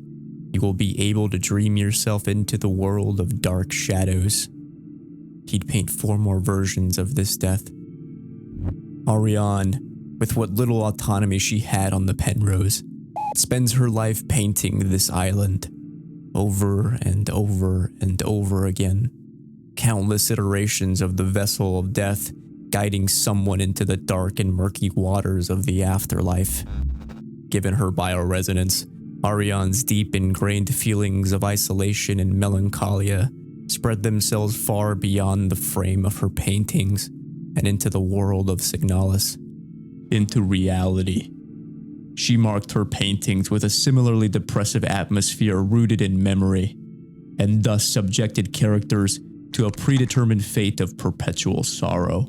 "You will be able to dream yourself into the world of dark shadows." He'd paint 4 more versions of this death. Ariane, with what little autonomy she had on the penrose, spends her life painting this island, over and over and over again. Countless iterations of the vessel of death guiding someone into the dark and murky waters of the afterlife. Given her bioresonance, Ariane's deep ingrained feelings of isolation and melancholia spread themselves far beyond the frame of her paintings and into the world of Signalis, into reality. She marked her paintings with a similarly depressive atmosphere rooted in memory, and thus subjected characters to a predetermined fate of perpetual sorrow,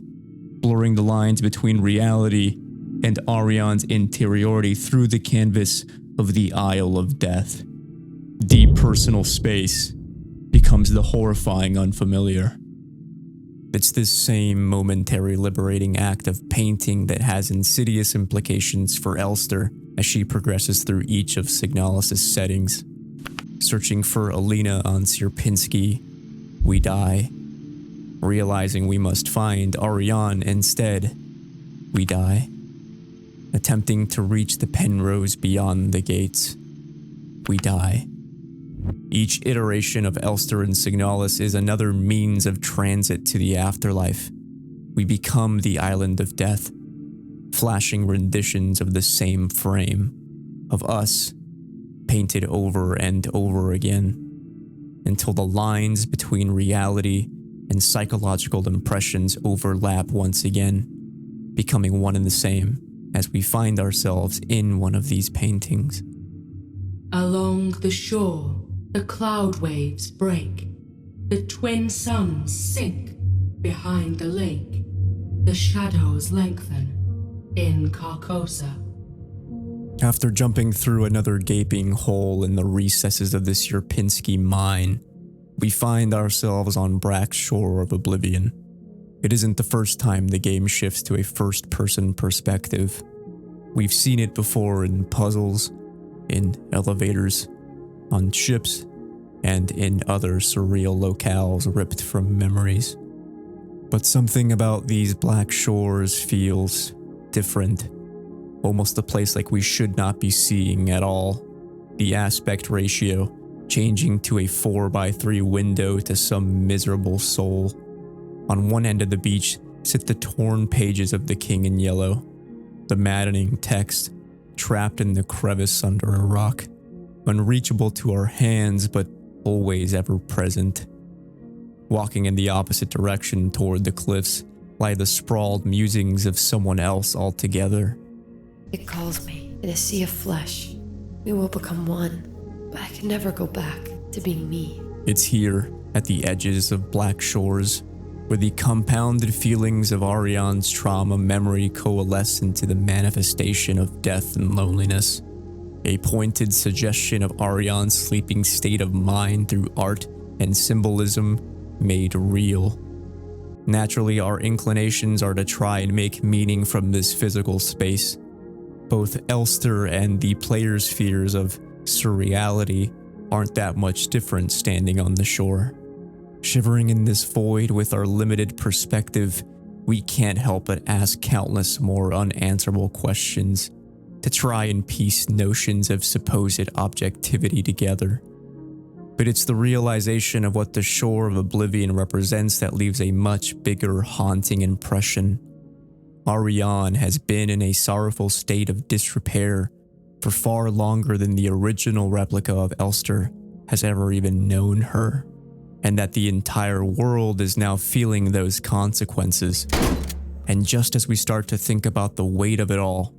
blurring the lines between reality and Ariane's interiority through the canvas of the Isle of Death. Deep personal space becomes the horrifying unfamiliar. It's this same momentary liberating act of painting that has insidious implications for Elster as she progresses through each of Signalis' settings. Searching for Elena on Sierpinski, we die. Realizing we must find Ariane instead, we die. Attempting to reach the penrose beyond the gates, we die. Each iteration of Elster and Signalis is another means of transit to the afterlife. We become the island of death, flashing renditions of the same frame, of us, painted over and over again, until the lines between reality and psychological impressions overlap once again, becoming one and the same as we find ourselves in one of these paintings. Along the shore, the cloud waves break. The twin suns sink behind the lake. The shadows lengthen in Carcosa. After jumping through another gaping hole in the recesses of this Yerpinski mine, we find ourselves on Brack's shore of Oblivion. It isn't the first time the game shifts to a first-person perspective. We've seen it before in puzzles, in elevators, on ships, and in other surreal locales ripped from memories. But something about these black shores feels different. Almost a place like we should not be seeing at all. The aspect ratio changing to a 4x3 window to some miserable soul. On one end of the beach sit the torn pages of The King in Yellow, the maddening text trapped in the crevice under a rock, unreachable to our hands but always ever present. Walking in the opposite direction toward the cliffs lie the sprawled musings of someone else altogether. It calls me in a sea of flesh. We will become one, but I can never go back to being me. It's here, at the edges of black shores, where the compounded feelings of Ariane's trauma memory coalesce into the manifestation of death and loneliness. A pointed suggestion of Ariane's sleeping state of mind through art and symbolism made real. Naturally, our inclinations are to try and make meaning from this physical space. Both Elster and the player's fears of surreality aren't that much different standing on the shore. Shivering in this void with our limited perspective, we can't help but ask countless more unanswerable questions to try and piece notions of supposed objectivity together. But it's the realization of what the shore of Oblivion represents that leaves a much bigger haunting impression. Ariane has been in a sorrowful state of disrepair for far longer than the original replica of Elster has ever even known her, and that the entire world is now feeling those consequences. And just as we start to think about the weight of it all,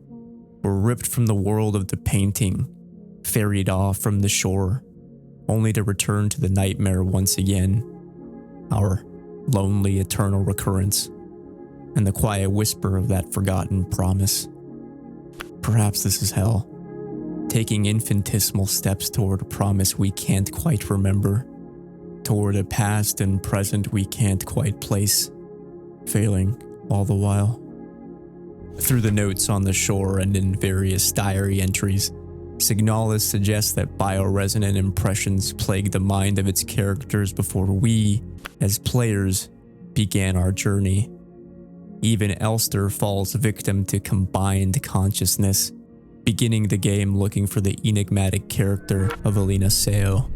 we're ripped from the world of the painting, ferried off from the shore, only to return to the nightmare once again, our lonely eternal recurrence, and the quiet whisper of that forgotten promise. Perhaps this is hell, taking infinitesimal steps toward a promise we can't quite remember, toward a past and present we can't quite place, failing all the while. Through the notes on the shore and in various diary entries, Signalis suggests that bioresonant impressions plagued the mind of its characters before we, as players, began our journey. Even Elster falls victim to combined consciousness, beginning the game looking for the enigmatic character of Elena Seo.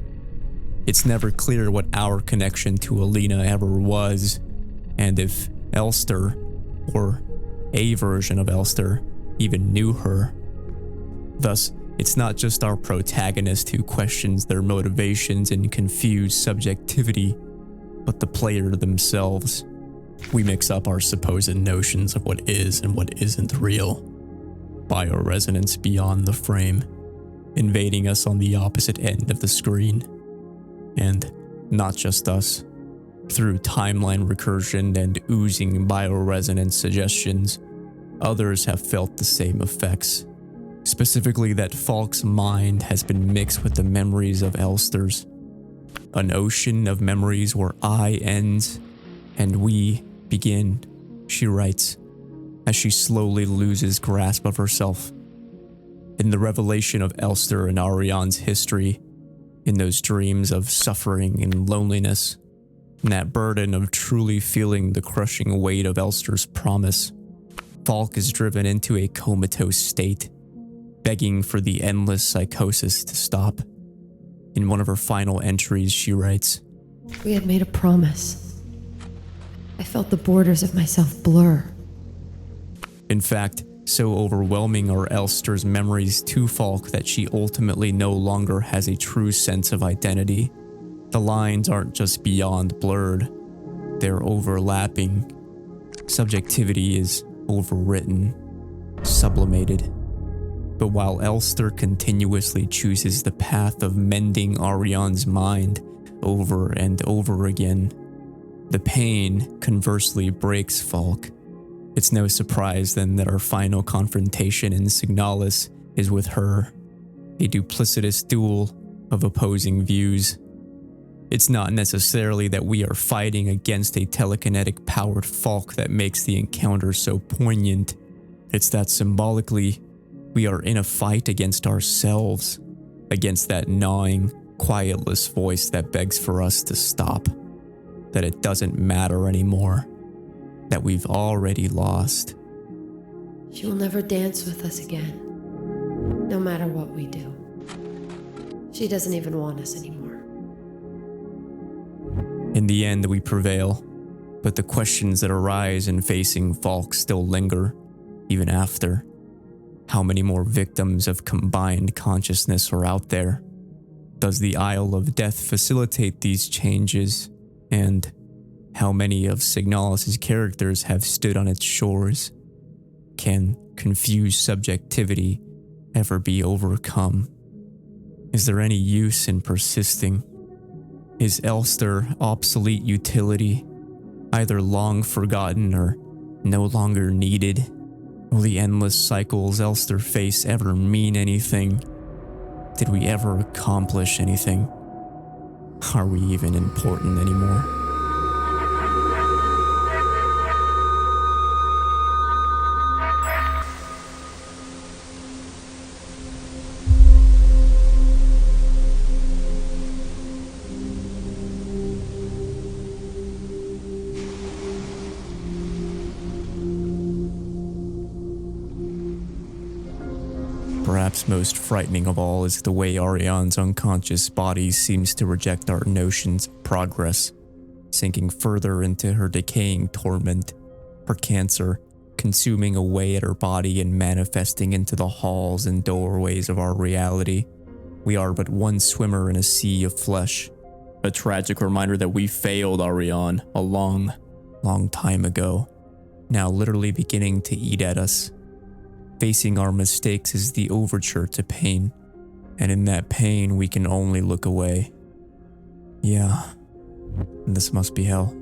It's never clear what our connection to Elena ever was, and if Elster, or a version of Elster, even knew her. Thus, it's not just our protagonist who questions their motivations and confused subjectivity, but the player themselves. We mix up our supposed notions of what is and what isn't real. Bioresonance beyond the frame, invading us on the opposite end of the screen. And not just us. Through timeline recursion and oozing bioresonance suggestions, others have felt the same effects. Specifically that Falk's mind has been mixed with the memories of Elster's. An ocean of memories where I ends and we begin, she writes, as she slowly loses grasp of herself. In the revelation of Elster and Ariane's history, in those dreams of suffering and loneliness, and that burden of truly feeling the crushing weight of Elster's promise, Falk is driven into a comatose state, begging for the endless psychosis to stop, In one of her final entries, she writes, We had made a promise. I felt the borders of myself blur. In fact, so overwhelming are Elster's memories to Falk that she ultimately no longer has a true sense of identity. The lines aren't just beyond blurred, they're overlapping. Subjectivity is overwritten, sublimated. But while Elster continuously chooses the path of mending Ariane's mind over and over again, the pain conversely breaks Falk. It's no surprise then that our final confrontation in Signalis is with her, a duplicitous duel of opposing views. It's not necessarily that we are fighting against a telekinetic powered Falk that makes the encounter so poignant. It's that symbolically, we are in a fight against ourselves, against that gnawing, quietless voice that begs for us to stop, that it doesn't matter anymore, that we've already lost. She will never dance with us again, no matter what we do. She doesn't even want us anymore. In the end, we prevail, but the questions that arise in facing Falk still linger, even after. How many more victims of combined consciousness are out there? Does the Isle of Death facilitate these changes? And how many of Signalis' characters have stood on its shores? Can confused subjectivity ever be overcome? Is there any use in persisting? Is Elster obsolete utility, either long forgotten or no longer needed? Will the endless cycles Elster face ever mean anything? Did we ever accomplish anything? Are we even important anymore? Perhaps most frightening of all is the way Ariane's unconscious body seems to reject our notions of progress, sinking further into her decaying torment, her cancer consuming away at her body and manifesting into the halls and doorways of our reality. We are but one swimmer in a sea of flesh, a tragic reminder that we failed Ariane a long, long time ago, now literally beginning to eat at us. Facing our mistakes is the overture to pain, and in that pain we can only look away. Yeah, this must be hell.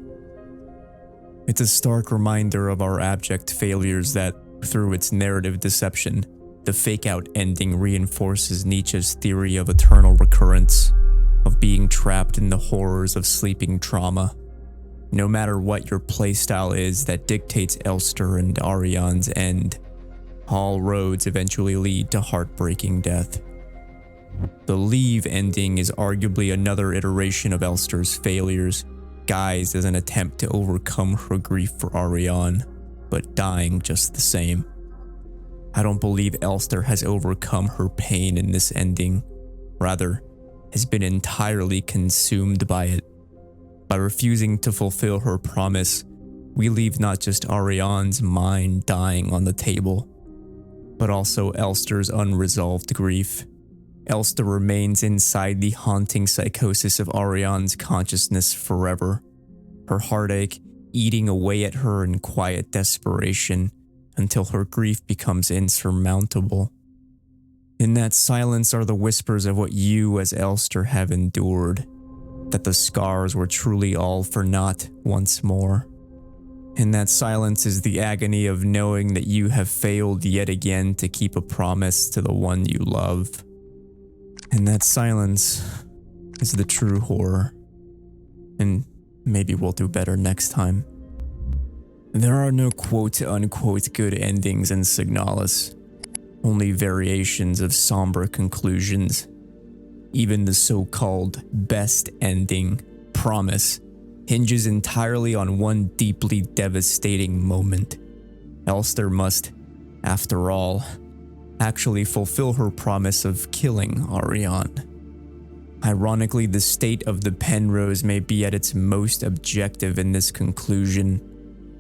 It's a stark reminder of our abject failures that, through its narrative deception, the fake-out ending reinforces Nietzsche's theory of eternal recurrence, of being trapped in the horrors of sleeping trauma. No matter what your playstyle is that dictates Elster and Ariane's end, all roads eventually lead to heartbreaking death. The Leave ending is arguably another iteration of Elster's failures, guised as an attempt to overcome her grief for Ariane, but dying just the same. I don't believe Elster has overcome her pain in this ending, rather, has been entirely consumed by it. By refusing to fulfill her promise, we leave not just Ariane's mind dying on the table, but also Elster's unresolved grief. Elster remains inside the haunting psychosis of Ariane's consciousness forever, her heartache eating away at her in quiet desperation until her grief becomes insurmountable. In that silence are the whispers of what you as Elster have endured, that the scars were truly all for naught once more. In that silence is the agony of knowing that you have failed yet again to keep a promise to the one you love. And that silence is the true horror. And maybe we'll do better next time. There are no quote-unquote good endings in Signalis, only variations of somber conclusions. Even the so-called best ending, Promise, hinges entirely on one deeply devastating moment. Elster must, after all, actually fulfill her promise of killing Ariane. Ironically, the state of the Penrose may be at its most objective in this conclusion,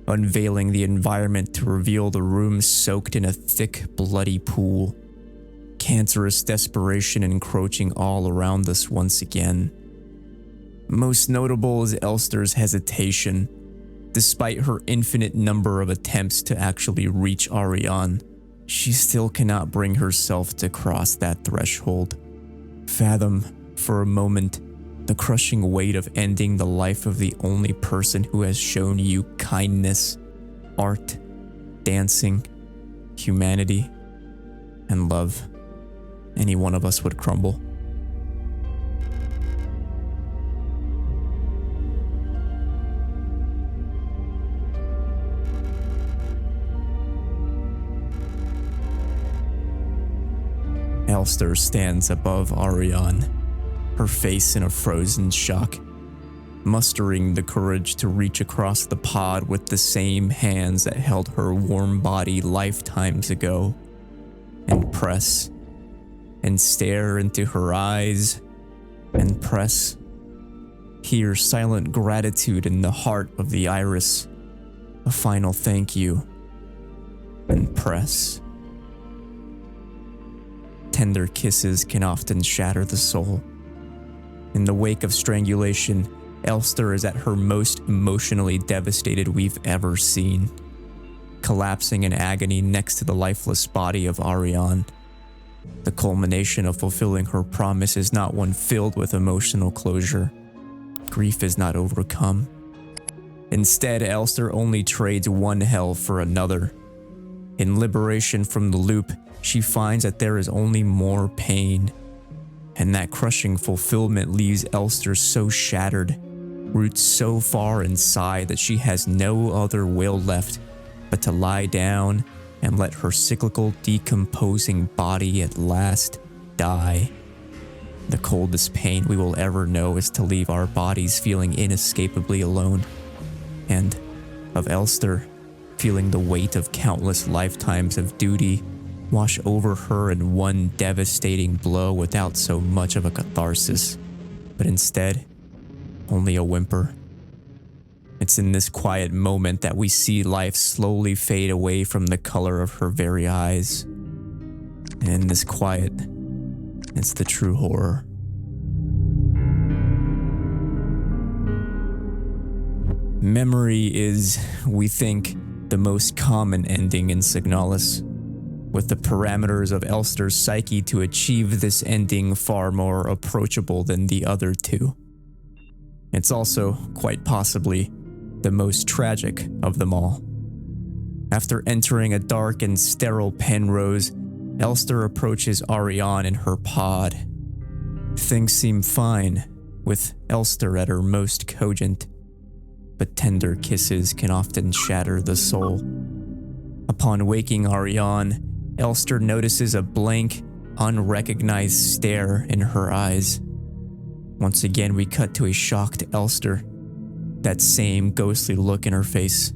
unveiling the environment to reveal the room soaked in a thick, bloody pool. Cancerous desperation encroaching all around us once again. Most notable is Elster's hesitation. Despite her infinite number of attempts to actually reach Ariane, she still cannot bring herself to cross that threshold. Fathom, for a moment, the crushing weight of ending the life of the only person who has shown you kindness, art, dancing, humanity, and love. Any one of us would crumble. Elster stands above Ariane, her face in a frozen shock, mustering the courage to reach across the pod with the same hands that held her warm body lifetimes ago, and press, and stare into her eyes, and press. Hear silent gratitude in the heart of the iris, a final thank you, and press. Tender kisses can often shatter the soul. In the wake of strangulation, Elster is at her most emotionally devastated we've ever seen, collapsing in agony next to the lifeless body of Ariane. The culmination of fulfilling her promise is not one filled with emotional closure. Grief is not overcome. Instead, Elster only trades one hell for another. In liberation from the loop, she finds that there is only more pain, and that crushing fulfillment leaves Elster so shattered, roots so far inside that she has no other will left but to lie down and let her cyclical, decomposing body at last die. The coldest pain we will ever know is to leave our bodies feeling inescapably alone, and of Elster feeling the weight of countless lifetimes of duty wash over her in one devastating blow without so much of a catharsis, but instead, only a whimper. It's in this quiet moment that we see life slowly fade away from the color of her very eyes. And in this quiet, it's the true horror. Memory is, we think, the most common ending in Signalis, with the parameters of Elster's psyche to achieve this ending far more approachable than the other two. It's also, quite possibly, the most tragic of them all. After entering a dark and sterile Penrose, Elster approaches Ariane in her pod. Things seem fine, with Elster at her most cogent, but tender kisses can often shatter the soul. Upon waking Ariane, Elster notices a blank, unrecognized stare in her eyes. Once again, we cut to a shocked Elster, that same ghostly look in her face,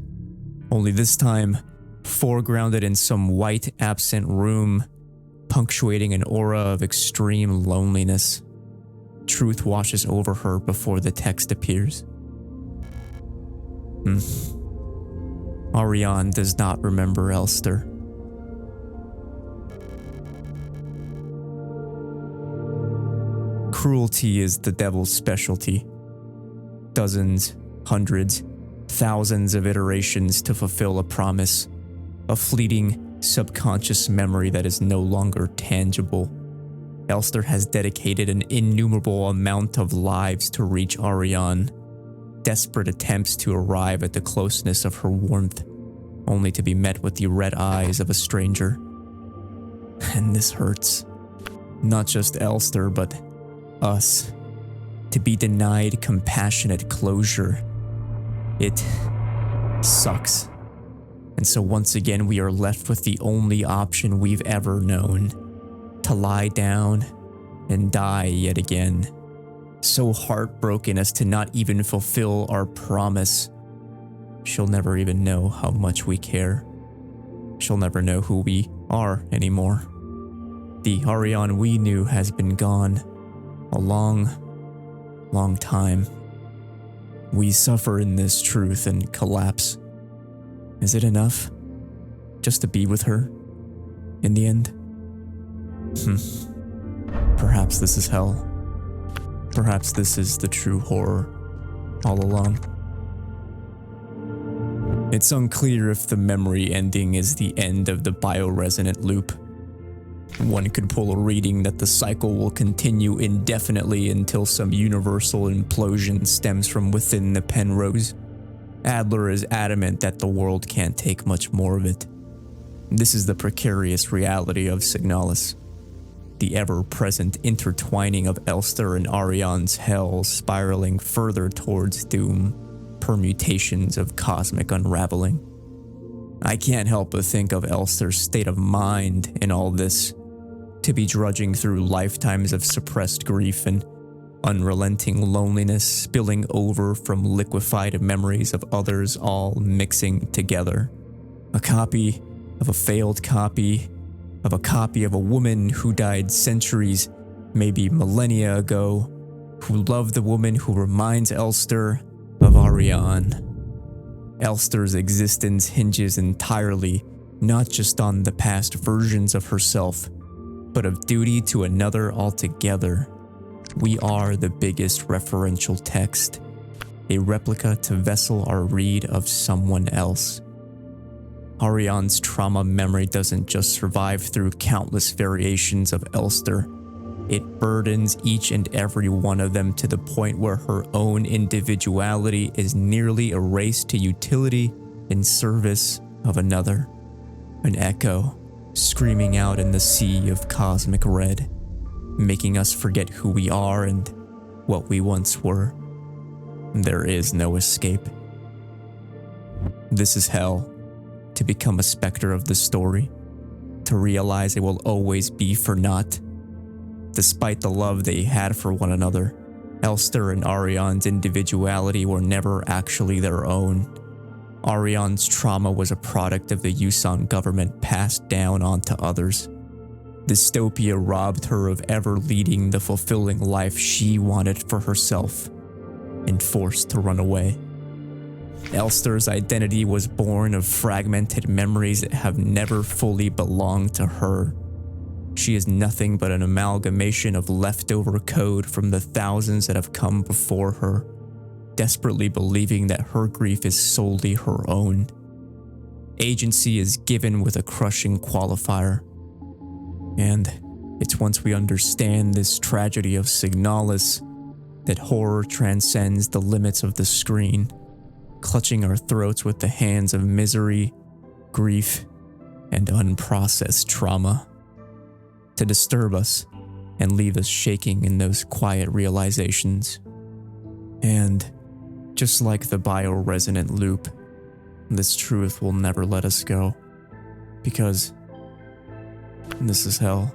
only this time foregrounded in some white, absent room, punctuating an aura of extreme loneliness. Truth washes over her before the text appears. Ariane does not remember Elster. Cruelty is the devil's specialty. Dozens, hundreds, thousands of iterations to fulfill a promise, a fleeting, subconscious memory that is no longer tangible. Elster has dedicated an innumerable amount of lives to reach Ariane, desperate attempts to arrive at the closeness of her warmth, only to be met with the red eyes of a stranger. And this hurts. Not just Elster, but us. To be denied compassionate closure. It sucks. And so once again we are left with the only option we've ever known. To lie down and die yet again. So heartbroken as to not even fulfill our promise. She'll never even know how much we care. She'll never know who we are anymore. The Ariane we knew has been gone. A long, long time. We suffer in this truth and collapse. Is it enough? Just to be with her? In the end? Perhaps this is hell. Perhaps this is the true horror all along. It's unclear if the memory ending is the end of the bioresonant loop. One could pull a reading that the cycle will continue indefinitely until some universal implosion stems from within the Penrose. Adler is adamant that the world can't take much more of it. This is the precarious reality of Signalis. The ever-present intertwining of Elster and Ariane's hell spiraling further towards doom. Permutations of cosmic unraveling. I can't help but think of Elster's state of mind in all this, to be drudging through lifetimes of suppressed grief and unrelenting loneliness spilling over from liquefied memories of others all mixing together. A copy of a failed copy of a copy of a woman who died centuries, maybe millennia ago, who loved the woman who reminds Elster of Ariane. Elster's existence hinges entirely not just on the past versions of herself, but of duty to another altogether. We are the biggest referential text, a replica to vessel our read of someone else. Ariane's trauma memory doesn't just survive through countless variations of Elster. It burdens each and every one of them to the point where her own individuality is nearly erased to utility in service of another. An echo screaming out in the sea of cosmic red, making us forget who we are and what we once were. There is no escape. This is hell, to become a specter of the story, to realize it will always be for naught. Despite the love they had for one another, Elster and Ariane's individuality were never actually their own. Ariane's trauma was a product of the Yusan government passed down onto others. Dystopia robbed her of ever leading the fulfilling life she wanted for herself, and forced to run away. Elster's identity was born of fragmented memories that have never fully belonged to her. She is nothing but an amalgamation of leftover code from the thousands that have come before her, desperately believing that her grief is solely her own. Agency is given with a crushing qualifier. And it's once we understand this tragedy of Signalis that horror transcends the limits of the screen, clutching our throats with the hands of misery, grief, and unprocessed trauma, to disturb us and leave us shaking in those quiet realizations. And just like the bioresonant loop, this truth will never let us go, because this is hell.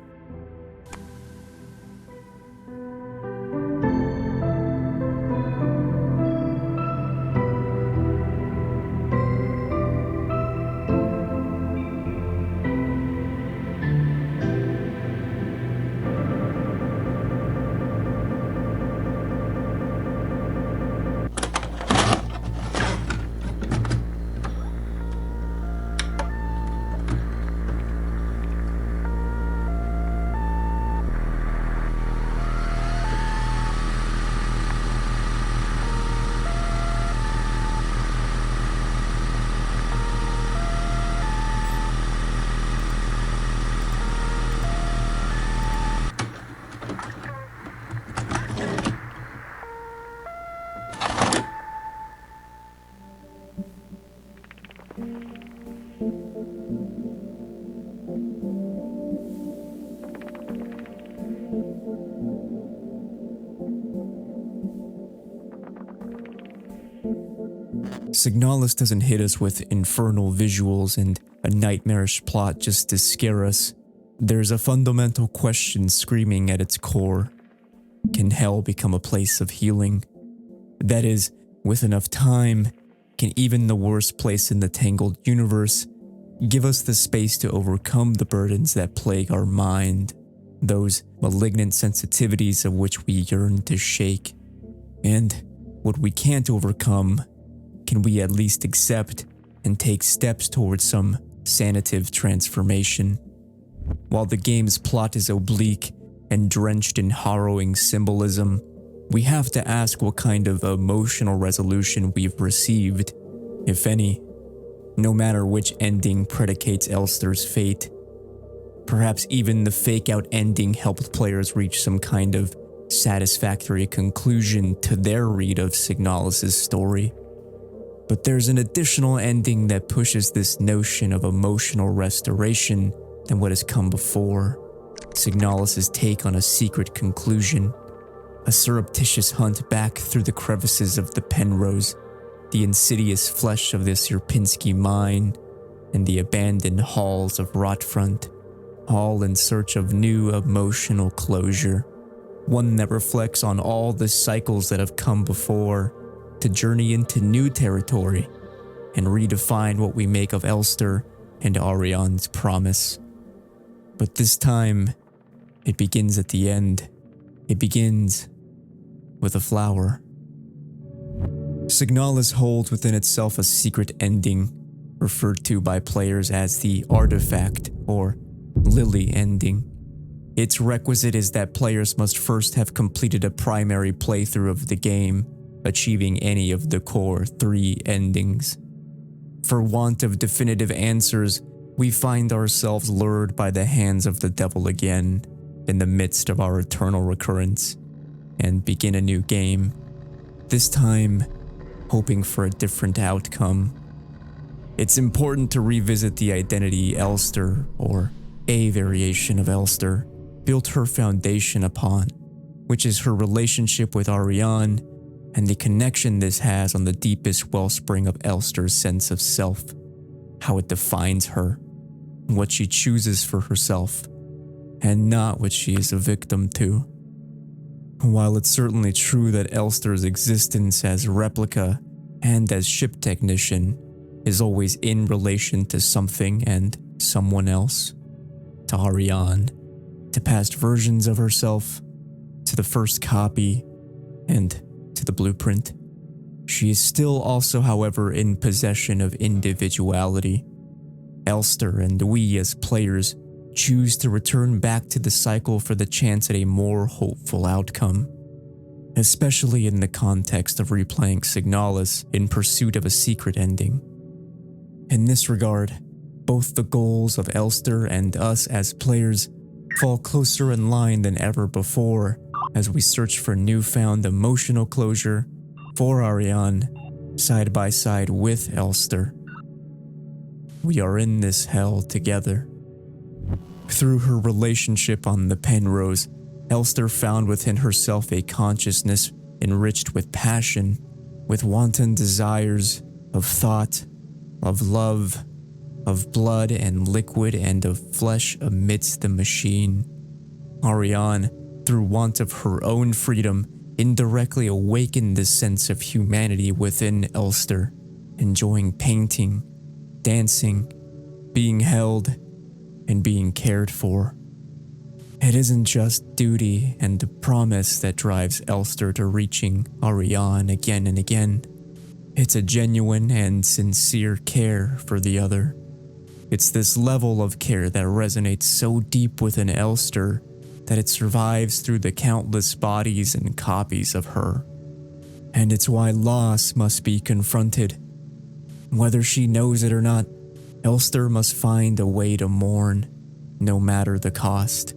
Signalis doesn't hit us with infernal visuals and a nightmarish plot just to scare us. There's a fundamental question screaming at its core. Can hell become a place of healing? That is, with enough time, can even the worst place in the tangled universe give us the space to overcome the burdens that plague our mind? those malignant sensitivities of which we yearn to shake. And what we can't overcome, can we at least accept and take steps towards some sanative transformation? While the game's plot is oblique and drenched in harrowing symbolism, we have to ask what kind of emotional resolution we've received, if any, no matter which ending predicates Elster's fate. Perhaps even the fake-out ending helped players reach some kind of satisfactory conclusion to their read of Signalis' story. But there's an additional ending that pushes this notion of emotional restoration than what has come before. Signalis' take on a secret conclusion, a surreptitious hunt back through the crevices of the Penrose, the insidious flesh of the Sierpinski mine, and the abandoned halls of Rotfront, all in search of new emotional closure, one that reflects on all the cycles that have come before, to journey into new territory and redefine what we make of Elster and Ariane's promise. But this time, it begins at the end. It begins with a flower. Signalis holds within itself a secret ending, referred to by players as the artifact or lily ending. Its requisite is that players must first have completed a primary playthrough of the game, achieving any of the core 3 endings. For want of definitive answers, we find ourselves lured by the hands of the devil again, in the midst of our eternal recurrence, and begin a new game, this time hoping for a different outcome. It's important to revisit the identity Elster, or a variation of Elster, built her foundation upon, which is her relationship with Ariane and the connection this has on the deepest wellspring of Elster's sense of self, how it defines her, what she chooses for herself, and not what she is a victim to. While it's certainly true that Elster's existence as replica and as ship technician is always in relation to something and someone else, to Ariane, to past versions of herself, to the first copy, and to the blueprint, she is still also, however, in possession of individuality. Elster and we as players choose to return back to the cycle for the chance at a more hopeful outcome, especially in the context of replaying Signalis in pursuit of a secret ending. In this regard, both the goals of Elster and us as players fall closer in line than ever before as we search for newfound emotional closure for Ariane side by side with Elster. We are in this hell together. Through her relationship on the Penrose, Elster found within herself a consciousness enriched with passion, with wanton desires of thought, of love, of blood and liquid and of flesh amidst the machine. Ariane, through want of her own freedom, indirectly awakened the sense of humanity within Elster, enjoying painting, dancing, being held, and being cared for. It isn't just duty and the promise that drives Elster to reaching Ariane again and again. It's a genuine and sincere care for the other. It's this level of care that resonates so deep within Elster that it survives through the countless bodies and copies of her. And it's why loss must be confronted. Whether she knows it or not, Elster must find a way to mourn, no matter the cost.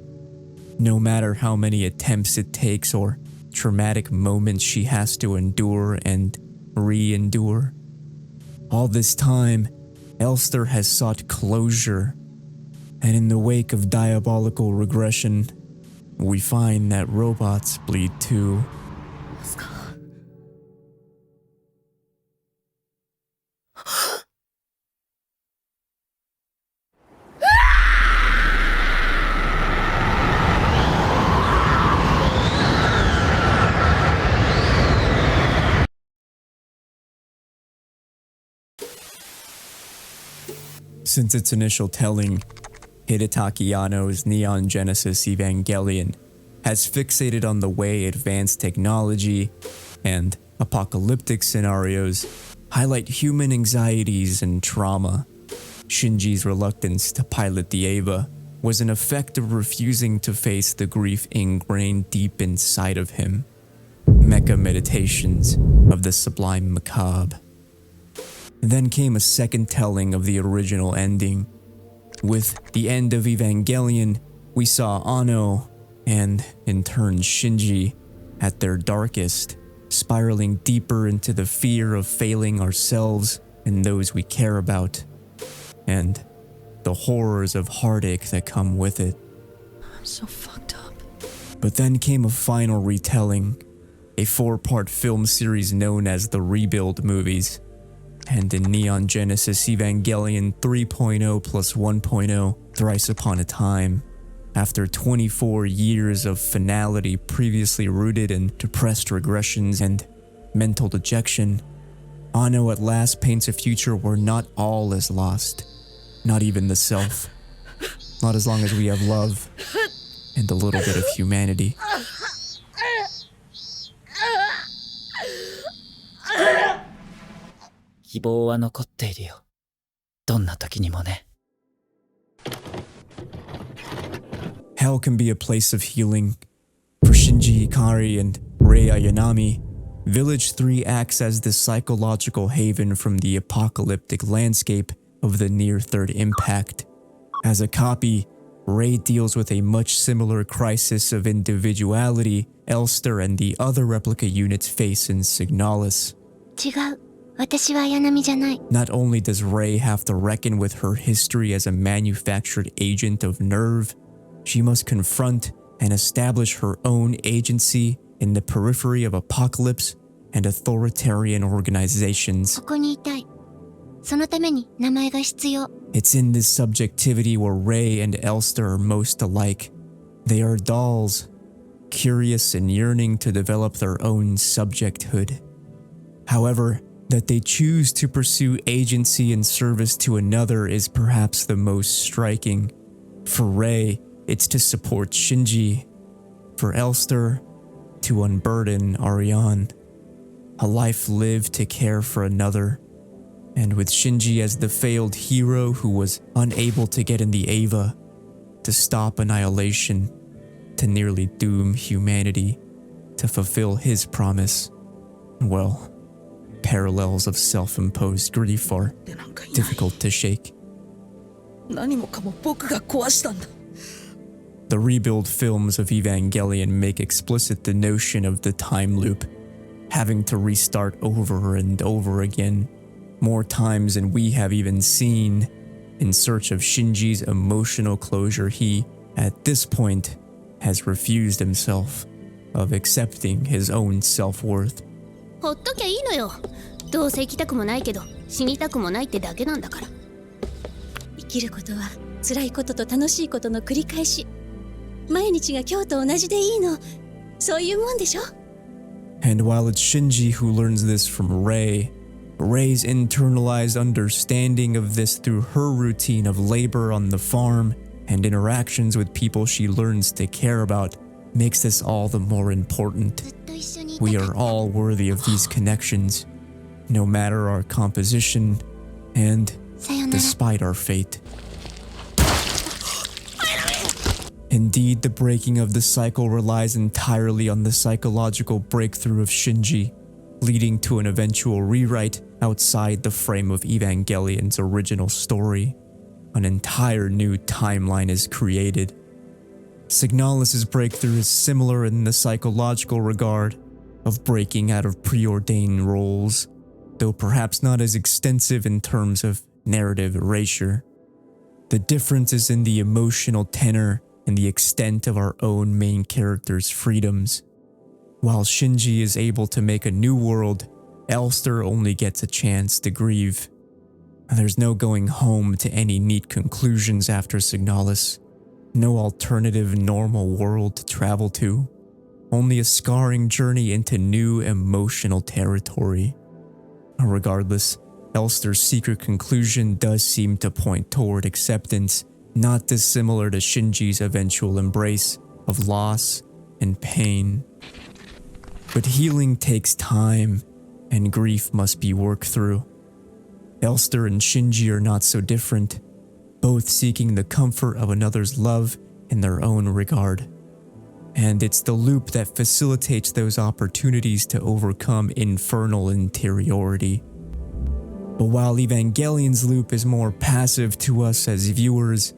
No matter how many attempts it takes or traumatic moments she has to endure and re-endure. All this time, Elster has sought closure, and in the wake of diabolical regression, we find that robots bleed too. Since its initial telling, Hidetaki Anno's Neon Genesis Evangelion has fixated on the way advanced technology and apocalyptic scenarios highlight human anxieties and trauma. Shinji's reluctance to pilot the Eva was an effect of refusing to face the grief ingrained deep inside of him. Mecha meditations of the sublime macabre. Then came a second telling of the original ending. With the end of Evangelion, we saw Anno, and in turn Shinji, at their darkest, spiraling deeper into the fear of failing ourselves and those we care about, and the horrors of heartache that come with it. I'm so fucked up. But then came a final retelling, a 4-part film series known as the Rebuild movies. And in Neon Genesis Evangelion 3.0 plus 1.0 Thrice Upon a Time, after 24 years of finality previously rooted in depressed regressions and mental dejection, Anno at last paints a future where not all is lost, not even the self, not as long as we have love and a little bit of humanity. Hell can be a place of healing. For Shinji Ikari and Rei Ayanami, Village 3 acts as the psychological haven from the apocalyptic landscape of the near third impact. As a copy, Rei deals with a much similar crisis of individuality Elster and the other replica units face in Signalis. Not only does Rei have to reckon with her history as a manufactured agent of nerve, she must confront and establish her own agency in the periphery of apocalypse and authoritarian organizations. It's in this subjectivity where Rei and Elster are most alike. They are dolls, curious and yearning to develop their own subjecthood. However, that they choose to pursue agency in service to another is perhaps the most striking. For Rei, it's to support Shinji. For Elster, to unburden Ariane. A life lived to care for another. And with Shinji as the failed hero who was unable to get in the Eva, to stop annihilation, to nearly doom humanity, to fulfill his promise. Well, parallels of self-imposed grief are difficult to shake. The rebuild films of Evangelion make explicit the notion of the time loop, having to restart over and over again, more times than we have even seen, in search of Shinji's emotional closure. He, at this point, has refused himself of accepting his own self-worth. ほっときゃいいのよ。どうせ生きたくもないけど死にたくもないってだけなんだから。生きることは辛いことと楽しいことの繰り返し。毎日が今日と同じでいいの。そういうもんでしょ。And while it's Shinji who learns this from Rei, Rei's internalized understanding of this through her routine of labor on the farm and interactions with people she learns to care about makes this all the more important. We are all worthy of these connections, no matter our composition and despite our fate. Indeed, the breaking of the cycle relies entirely on the psychological breakthrough of Shinji, leading to an eventual rewrite outside the frame of Evangelion's original story. An entire new timeline is created. Signalis' breakthrough is similar in the psychological regard of breaking out of preordained roles, though perhaps not as extensive in terms of narrative erasure. The difference is in the emotional tenor and the extent of our own main character's freedoms. While Shinji is able to make a new world, Elster only gets a chance to grieve. There's no going home to any neat conclusions after Signalis. No alternative normal world to travel to. Only a scarring journey into new emotional territory. Regardless, Elster's secret conclusion does seem to point toward acceptance not dissimilar to Shinji's eventual embrace of loss and pain. But healing takes time, and grief must be worked through. Elster and Shinji are not so different, both seeking the comfort of another's love in their own regard. And it's the loop that facilitates those opportunities to overcome infernal interiority. But while Evangelion's loop is more passive to us as viewers,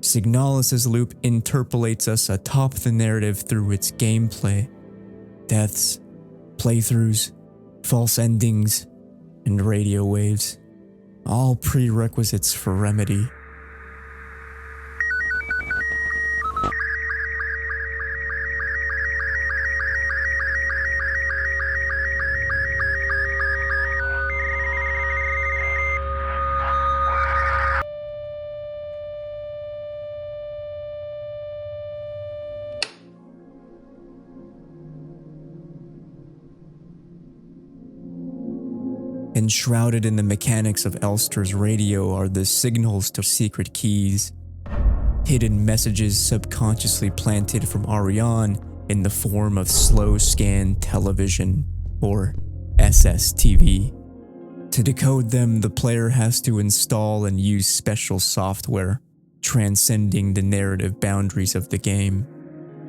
Signalis' loop interpolates us atop the narrative through its gameplay, deaths, playthroughs, false endings, and radio waves, all prerequisites for remedy. Enshrouded in the mechanics of Elster's radio are the signals to secret keys, hidden messages subconsciously planted from Ariane in the form of slow scan television, or SSTV. To decode them, the player has to install and use special software, transcending the narrative boundaries of the game.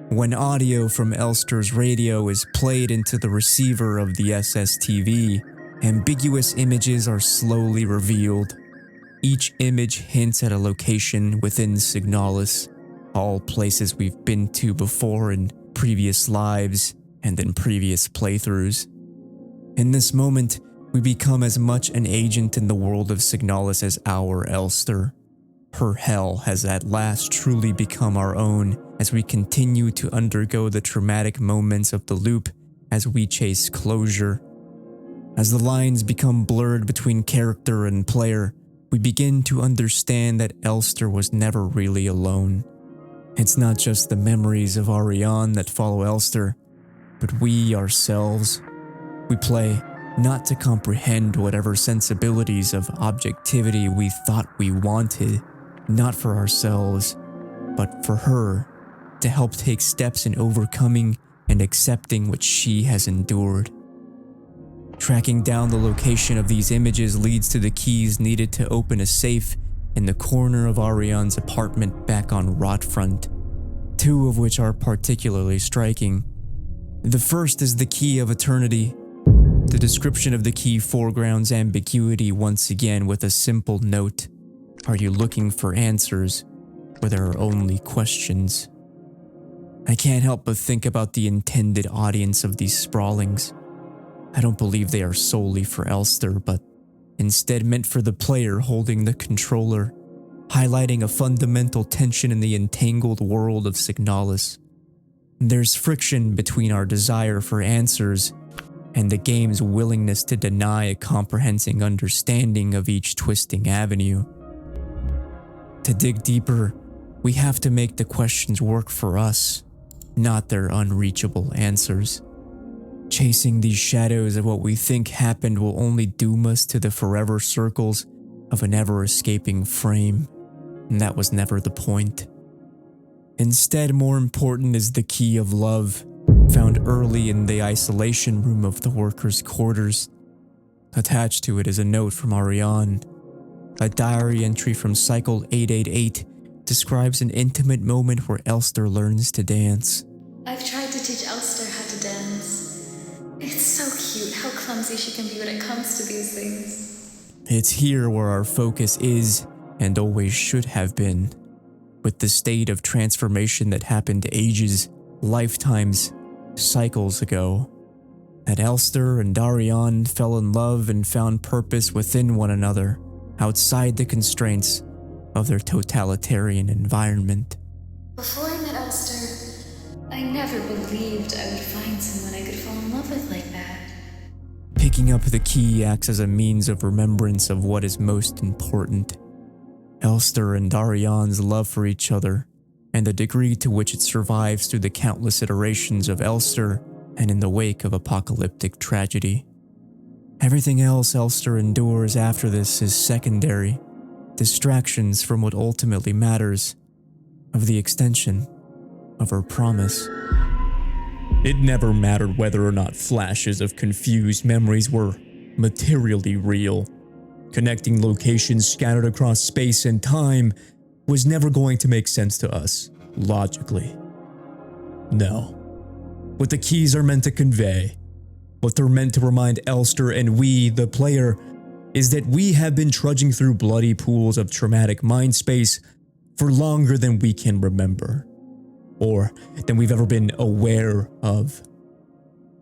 When audio from Elster's radio is played into the receiver of the SSTV, ambiguous images are slowly revealed. Each image hints at a location within Signalis, all places we've been to before in previous lives and in previous playthroughs. In this moment, we become as much an agent in the world of Signalis as our Elster. Her hell has at last truly become our own as we continue to undergo the traumatic moments of the loop as we chase closure. As the lines become blurred between character and player, we begin to understand that Elster was never really alone. It's not just the memories of Ariane that follow Elster, but we ourselves. We play not to comprehend whatever sensibilities of objectivity we thought we wanted, not for ourselves, but for her, to help take steps in overcoming and accepting what she has endured. Tracking down the location of these images leads to the keys needed to open a safe in the corner of Ariane's apartment back on Rotfront, two of which are particularly striking. The first is the Key of Eternity. The description of the key foregrounds ambiguity once again with a simple note. Are you looking for answers where there are only questions? I can't help but think about the intended audience of these sprawlings. I don't believe they are solely for Elster, but instead meant for the player holding the controller, highlighting a fundamental tension in the entangled world of Signalis. There's friction between our desire for answers and the game's willingness to deny a comprehensive understanding of each twisting avenue. To dig deeper, we have to make the questions work for us, not their unreachable answers. Chasing these shadows of what we think happened will only doom us to the forever circles of an ever-escaping frame, and that was never the point. Instead, more important is the key of love, found early in the isolation room of the workers' quarters. Attached to it is a note from Ariane. A diary entry from Cycle 888 describes an intimate moment where Elster learns to dance. I've tried to teach Elster how to dance. It's so cute how clumsy she can be when it comes to these things. It's here where our focus is, and always should have been, with the state of transformation that happened ages, lifetimes, cycles ago. That Elster and Ariane fell in love and found purpose within one another, outside the constraints of their totalitarian environment. Before I met Elster, I never believed I would find someone I could fall in love with like that. Picking up the key acts as a means of remembrance of what is most important. Elster and Ariane's love for each other, and the degree to which it survives through the countless iterations of Elster and in the wake of apocalyptic tragedy. Everything else Elster endures after this is secondary. distractions from what ultimately matters, of the extension of her promise. It never mattered whether or not flashes of confused memories were materially real. Connecting locations scattered across space and time was never going to make sense to us, logically. No. What the keys are meant to convey, what they're meant to remind Elster and we, the player, is that we have been trudging through bloody pools of traumatic mind space for longer than we can remember, or than we've ever been aware of.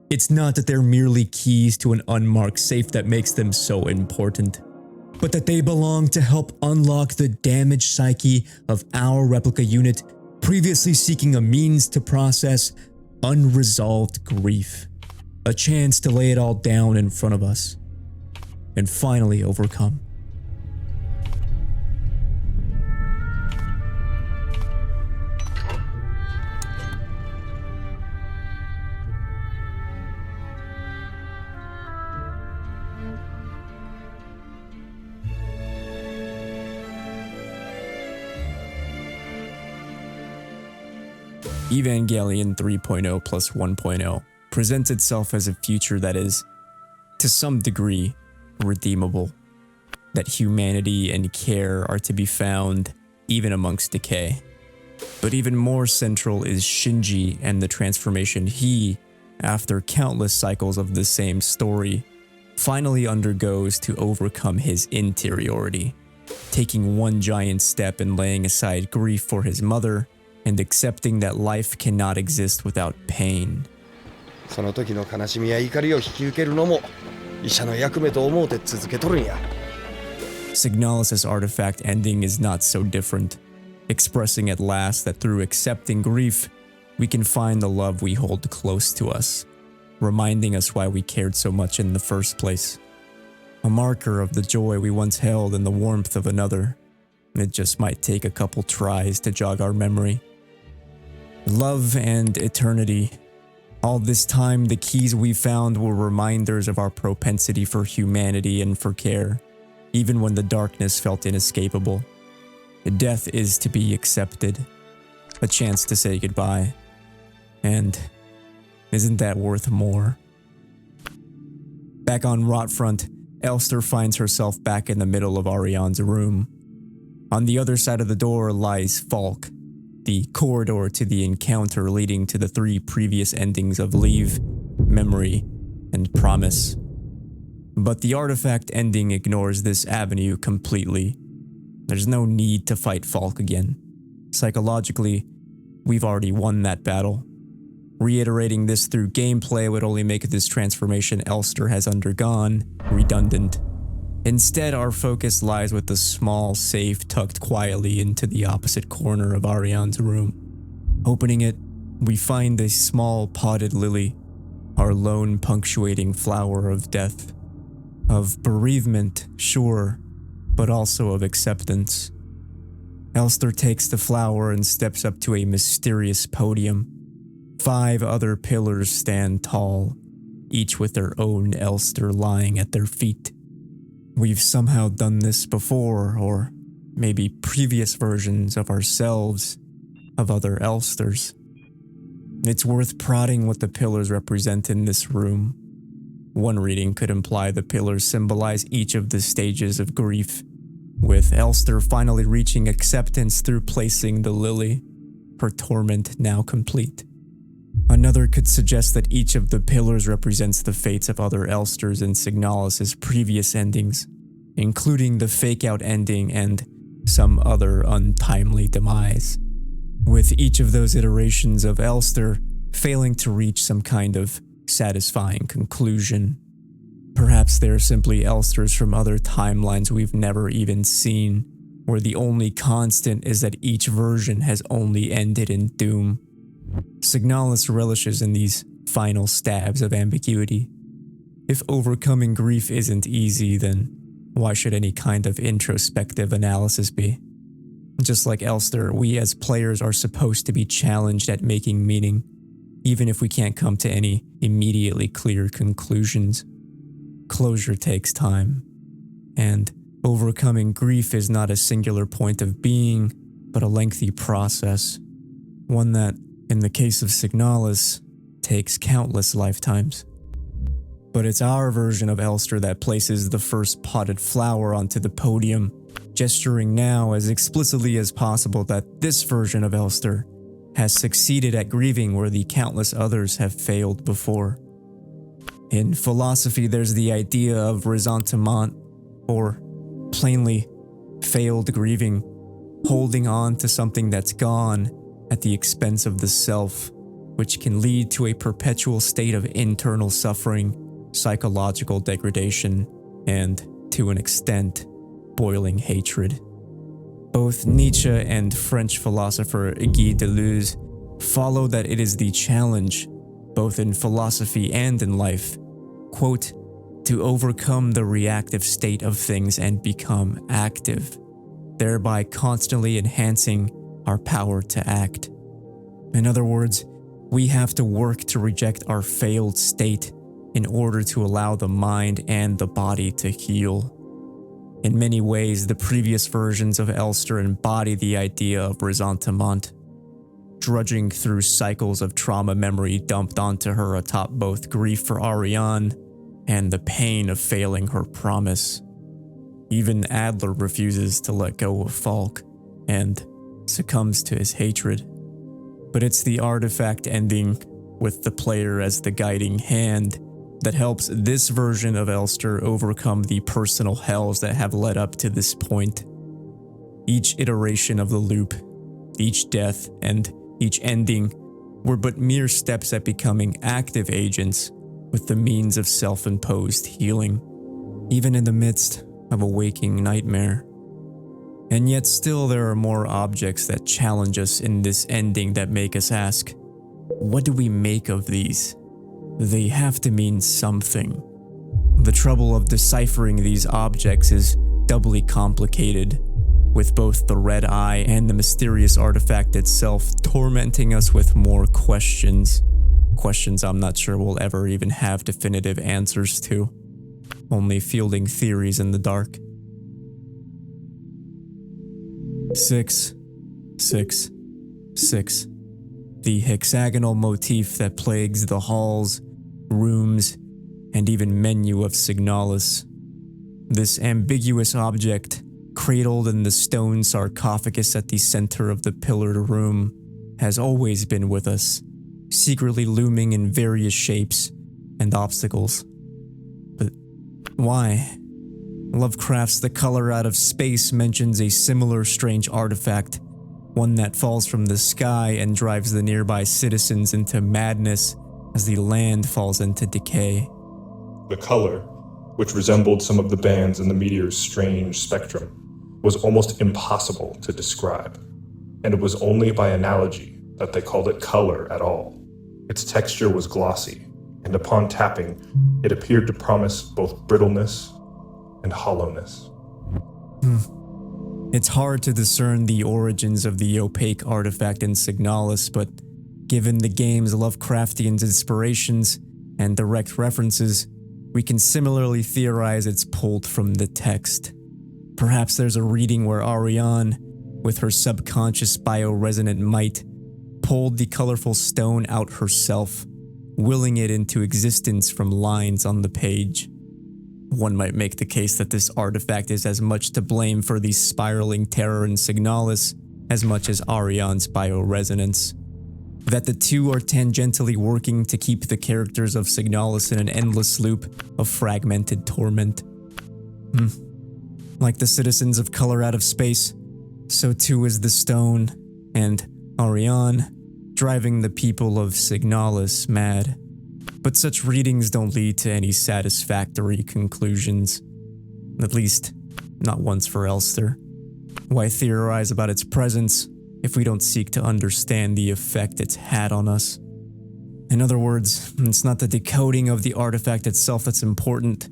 It's not that they're merely keys to an unmarked safe that makes them so important, but that they belong to help unlock the damaged psyche of our replica unit, previously seeking a means to process unresolved grief, a chance to lay it all down in front of us, and finally overcome. Evangelion 3.0 plus 1.0 presents itself as a future that is, to some degree, redeemable. That humanity and care are to be found even amongst decay. But even more central is Shinji and the transformation he, after countless cycles of the same story, finally undergoes to overcome his interiority, taking one giant step in laying aside grief for his mother and accepting that life cannot exist without pain. その時の悲しみや怒りを引き受けるのも医者の役目と思うて続けとるんや。Signalis' artifact ending is not so different, expressing at last that through accepting grief, we can find the love we hold close to us, reminding us why we cared so much in the first place. A marker of the joy we once held in the warmth of another. It just might take a couple tries to jog our memory. Love and eternity. All this time, the keys we found were reminders of our propensity for humanity and for care, even when the darkness felt inescapable. Death is to be accepted, a chance to say goodbye. And isn't that worth more? Back on Rotfront, Elster finds herself back in the middle of Ariane's room. On the other side of the door lies Falk, the corridor to the encounter leading to the 3 previous endings of Leave, Memory, and Promise. But the artifact ending ignores this avenue completely. There's no need to fight Falk again. Psychologically, we've already won that battle. Reiterating this through gameplay would only make this transformation Elster has undergone redundant. Instead, our focus lies with the small safe tucked quietly into the opposite corner of Ariane's room. Opening it, we find a small potted lily, our lone punctuating flower of death. Of bereavement, sure, but also of acceptance. Elster takes the flower and steps up to a mysterious podium. 5 other pillars stand tall, each with their own Elster lying at their feet. We've somehow done this before, or maybe previous versions of ourselves, of other Elsters. It's worth prodding what the pillars represent in this room. One reading could imply the pillars symbolize each of the stages of grief, with Elster finally reaching acceptance through placing the lily, her torment now complete. Another could suggest that each of the pillars represents the fates of other Elsters in Signalis' previous endings, including the fake-out ending and some other untimely demise, with each of those iterations of Elster failing to reach some kind of satisfying conclusion. Perhaps they're simply Elsters from other timelines we've never even seen, where the only constant is that each version has only ended in doom. Signalis relishes in these final stabs of ambiguity. If overcoming grief isn't easy, then why should any kind of introspective analysis be? Just like Elster, we as players are supposed to be challenged at making meaning, even if we can't come to any immediately clear conclusions. Closure takes time, and Overcoming grief is not a singular point of being, but a lengthy process. One that, in the case of Signalis, takes countless lifetimes. But it's our version of Elster that places the first potted flower onto the podium, gesturing now as explicitly as possible that this version of Elster has succeeded at grieving where the countless others have failed before. In philosophy, there's the idea of ressentiment, or plainly, failed grieving, holding on to something that's gone at the expense of the self, which can lead to a perpetual state of internal suffering, psychological degradation, and, to an extent, boiling hatred. Both Nietzsche and French philosopher Guy Deleuze follow that it is the challenge, both in philosophy and in life, quote, to overcome the reactive state of things and become active, thereby constantly enhancing our power to act. In other words, we have to work to reject our failed state in order to allow the mind and the body to heal. In many ways, the previous versions of Elster embody the idea of ressentiment, drudging through cycles of trauma memory dumped onto her atop both grief for Ariane and the pain of failing her promise. Even Adler refuses to let go of Falk and succumbs to his hatred. But it's the artifact ending, with the player as the guiding hand, that helps this version of Elster overcome the personal hells that have led up to this point. Each iteration of the loop, each death, and each ending were but mere steps at becoming active agents with the means of self-imposed healing, even in the midst of a waking nightmare. And yet still there are more objects that challenge us in this ending that make us ask, what do we make of these? They have to mean something. The trouble of deciphering these objects is doubly complicated, with both the red eye and the mysterious artifact itself tormenting us with more questions. Questions I'm not sure we'll ever even have definitive answers to, only fielding theories in the dark. 666. The hexagonal motif that plagues the halls, rooms, and even menu of Signalis. This ambiguous object, cradled in the stone sarcophagus at the center of the pillared room, has always been with us, secretly looming in various shapes and obstacles. But why? Lovecraft's The Color Out of Space mentions a similar strange artifact, one that falls from the sky and drives the nearby citizens into madness as the land falls into decay. The color, which resembled some of the bands in the meteor's strange spectrum, was almost impossible to describe, and it was only by analogy that they called it color at all. Its texture was glossy, and upon tapping, it appeared to promise both brittleness and hollowness. It's hard to discern the origins of the opaque artifact in Signalis, but given the game's Lovecraftian inspirations and direct references, we can similarly theorize it's pulled from the text. Perhaps there's a reading where Ariane, with her subconscious bioresonant might, pulled the colorful stone out herself, willing it into existence from lines on the page. One might make the case that this artifact is as much to blame for the spiraling terror in Signalis as much as Ariane's bioresonance. That the two are tangentially working to keep the characters of Signalis in an endless loop of fragmented torment. Like the citizens of Color Out of Space, so too is the stone, and Ariane, driving the people of Signalis mad. But such readings don't lead to any satisfactory conclusions. At least, not once for Elster. Why theorize about its presence if we don't seek to understand the effect it's had on us? In other words, it's not the decoding of the artifact itself that's important,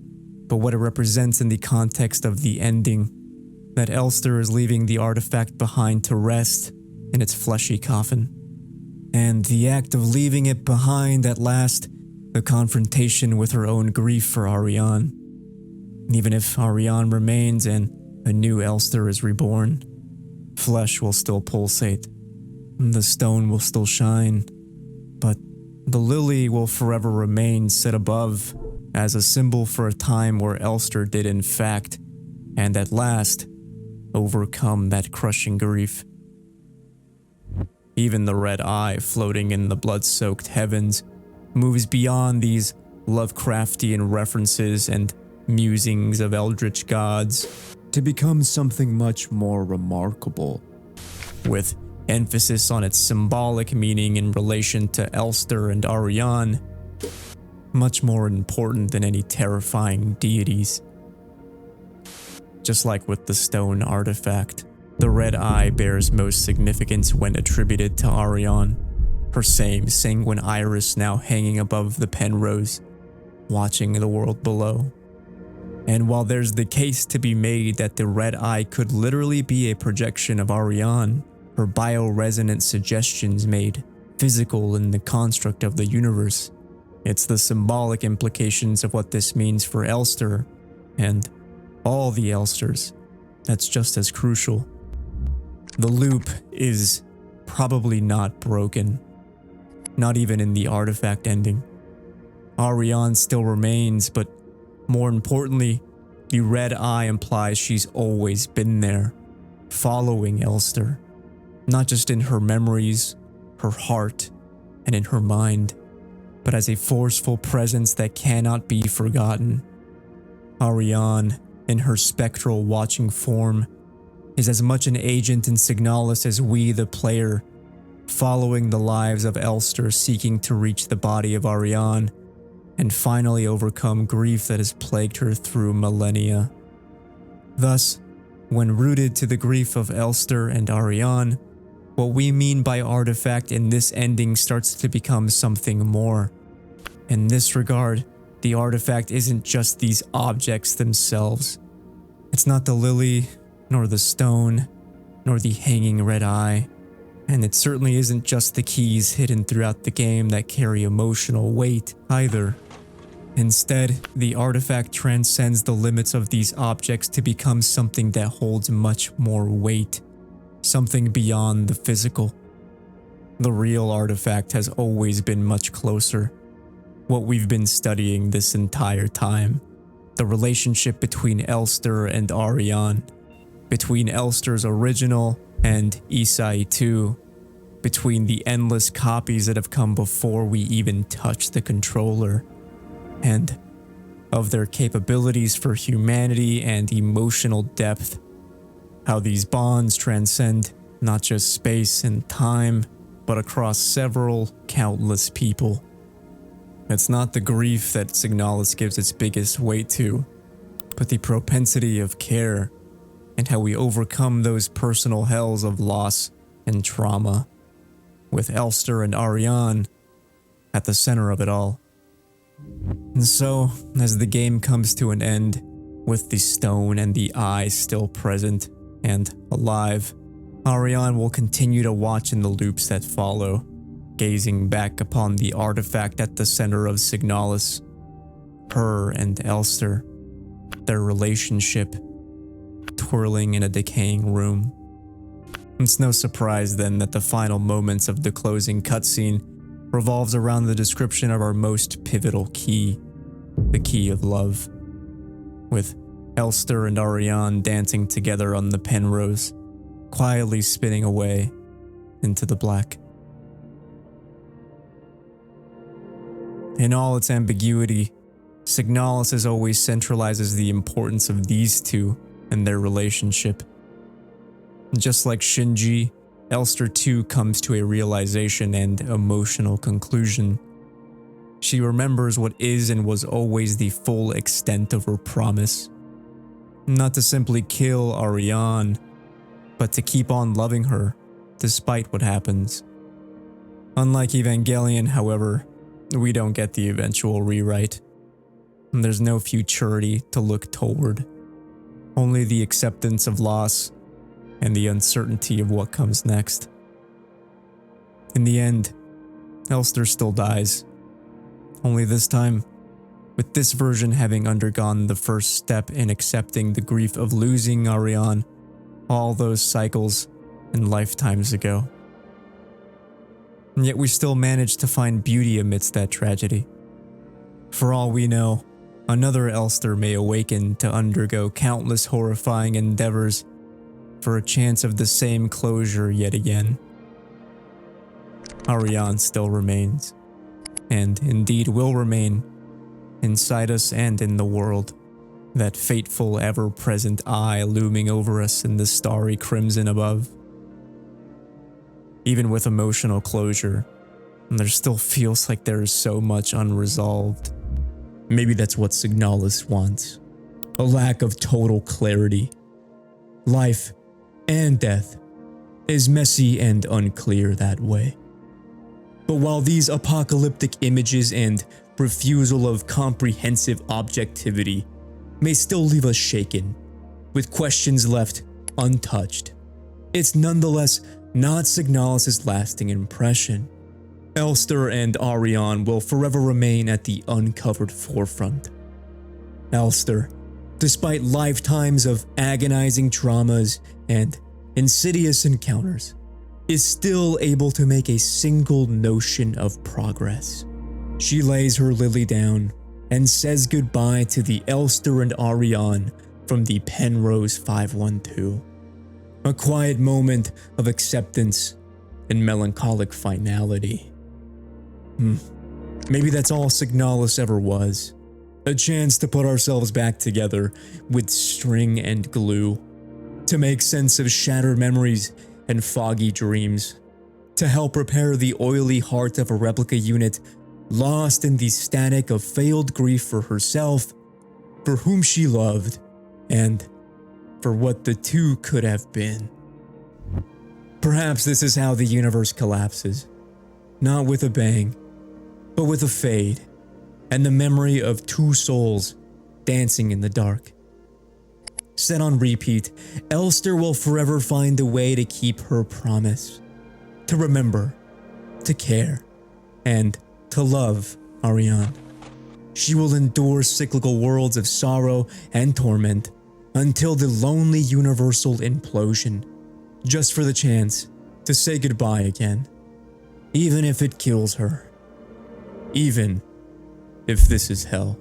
but what it represents in the context of the ending. That Elster is leaving the artifact behind to rest in its fleshy coffin. And the act of leaving it behind at last, the confrontation with her own grief for Ariane. Even if Ariane remains and A new Elster is reborn. Flesh will still pulsate. The stone will still shine. But the lily will forever remain set above as a symbol for a time where Elster did in fact, and at last, overcome that crushing grief. Even the red eye floating in the blood-soaked heavens moves beyond these Lovecraftian references and musings of eldritch gods to become something much more remarkable, with emphasis on its symbolic meaning in relation to Elster and Ariane, much more important than any terrifying deities. Just like with the stone artifact, the red eye bears most significance when attributed to Ariane, her same sanguine iris now hanging above the penrose, watching the world below. And while there's the case to be made that the red eye could literally be a projection of Ariane, her bioresonant suggestions made physical in the construct of the universe, it's the symbolic implications of what this means for Elster, and all the Elsters, that's just as crucial. The loop is probably not broken, not even in the artifact ending. Ariane still remains, but more importantly, the red eye implies she's always been there, following Elster, not just in her memories, her heart, and in her mind, but as a forceful presence that cannot be forgotten. Ariane, in her spectral watching form, is as much an agent in Signalis as we, the player, following the lives of Elster seeking to reach the body of Ariane and finally overcome grief that has plagued her through millennia. Thus, when rooted to the grief of Elster and Ariane, what we mean by artifact in this ending starts to become something more. In this regard, the artifact isn't just these objects themselves. It's not the lily, nor the stone, nor the hanging red eye, and it certainly isn't just the keys hidden throughout the game that carry emotional weight either. Instead, the artifact transcends the limits of these objects to become something that holds much more weight, something beyond the physical. The real artifact has always been much closer, what we've been studying this entire time, the relationship between Elster and Ariane, between Elster's original and Isai 2, between the endless copies that have come before we even touch the controller, and of their capabilities for humanity and emotional depth, how these bonds transcend not just space and time, but across several countless people. It's not the grief that Signalis gives its biggest weight to, but the propensity of care, and how we overcome those personal hells of loss and trauma, with Elster and Ariane at the center of it all. And so, as the game comes to an end, with the stone and the eye still present and alive, Ariane will continue to watch in the loops that follow, gazing back upon the artifact at the center of Signalis, her and Elster, their relationship, twirling in a decaying room. It's no surprise then that the final moments of the closing cutscene revolves around the description of our most pivotal key, the key of love, with Elster and Ariane dancing together on the penrose, quietly spinning away into the black. In all its ambiguity, Signalis as always centralizes the importance of these two and their relationship. Just like Shinji, Elster too comes to a realization and emotional conclusion. She remembers what is and was always the full extent of her promise. Not to simply kill Ariane, but to keep on loving her, despite what happens. Unlike Evangelion, however, we don't get the eventual rewrite. There's no futurity to look toward, only the acceptance of loss and the uncertainty of what comes next. In the end, Elster still dies, only this time, with this version having undergone the first step in accepting the grief of losing Ariane all those cycles and lifetimes ago. And yet we still managed to find beauty amidst that tragedy. For all we know, another Elster may awaken to undergo countless horrifying endeavors for a chance of the same closure yet again. Ariane still remains, and indeed will remain, inside us and in the world, that fateful ever-present eye looming over us in the starry crimson above. Even with emotional closure, there still feels like there is so much unresolved. Maybe that's what Signalis wants. A lack of total clarity. Life and death is messy and unclear that way. But while these apocalyptic images and refusal of comprehensive objectivity may still leave us shaken, with questions left untouched, it's nonetheless not Signalis' lasting impression. Elster and Ariane will forever remain at the uncovered forefront. Elster, despite lifetimes of agonizing traumas and insidious encounters, is still able to make a single notion of progress. She lays her lily down and says goodbye to the Elster and Ariane from the Penrose 512. A quiet moment of acceptance and melancholic finality. Maybe that's all Signalis ever was. A chance to put ourselves back together with string and glue. To make sense of shattered memories and foggy dreams. To help repair the oily heart of a replica unit lost in the static of failed grief for herself, for whom she loved, and for what the two could have been. Perhaps this is how the universe collapses. Not with a bang, but with a fade, and the memory of two souls dancing in the dark. Set on repeat, Elster will forever find a way to keep her promise. To remember, to care, and to love Ariane. She will endure cyclical worlds of sorrow and torment until the lonely universal implosion, just for the chance to say goodbye again. Even if it kills her. Even if this is hell.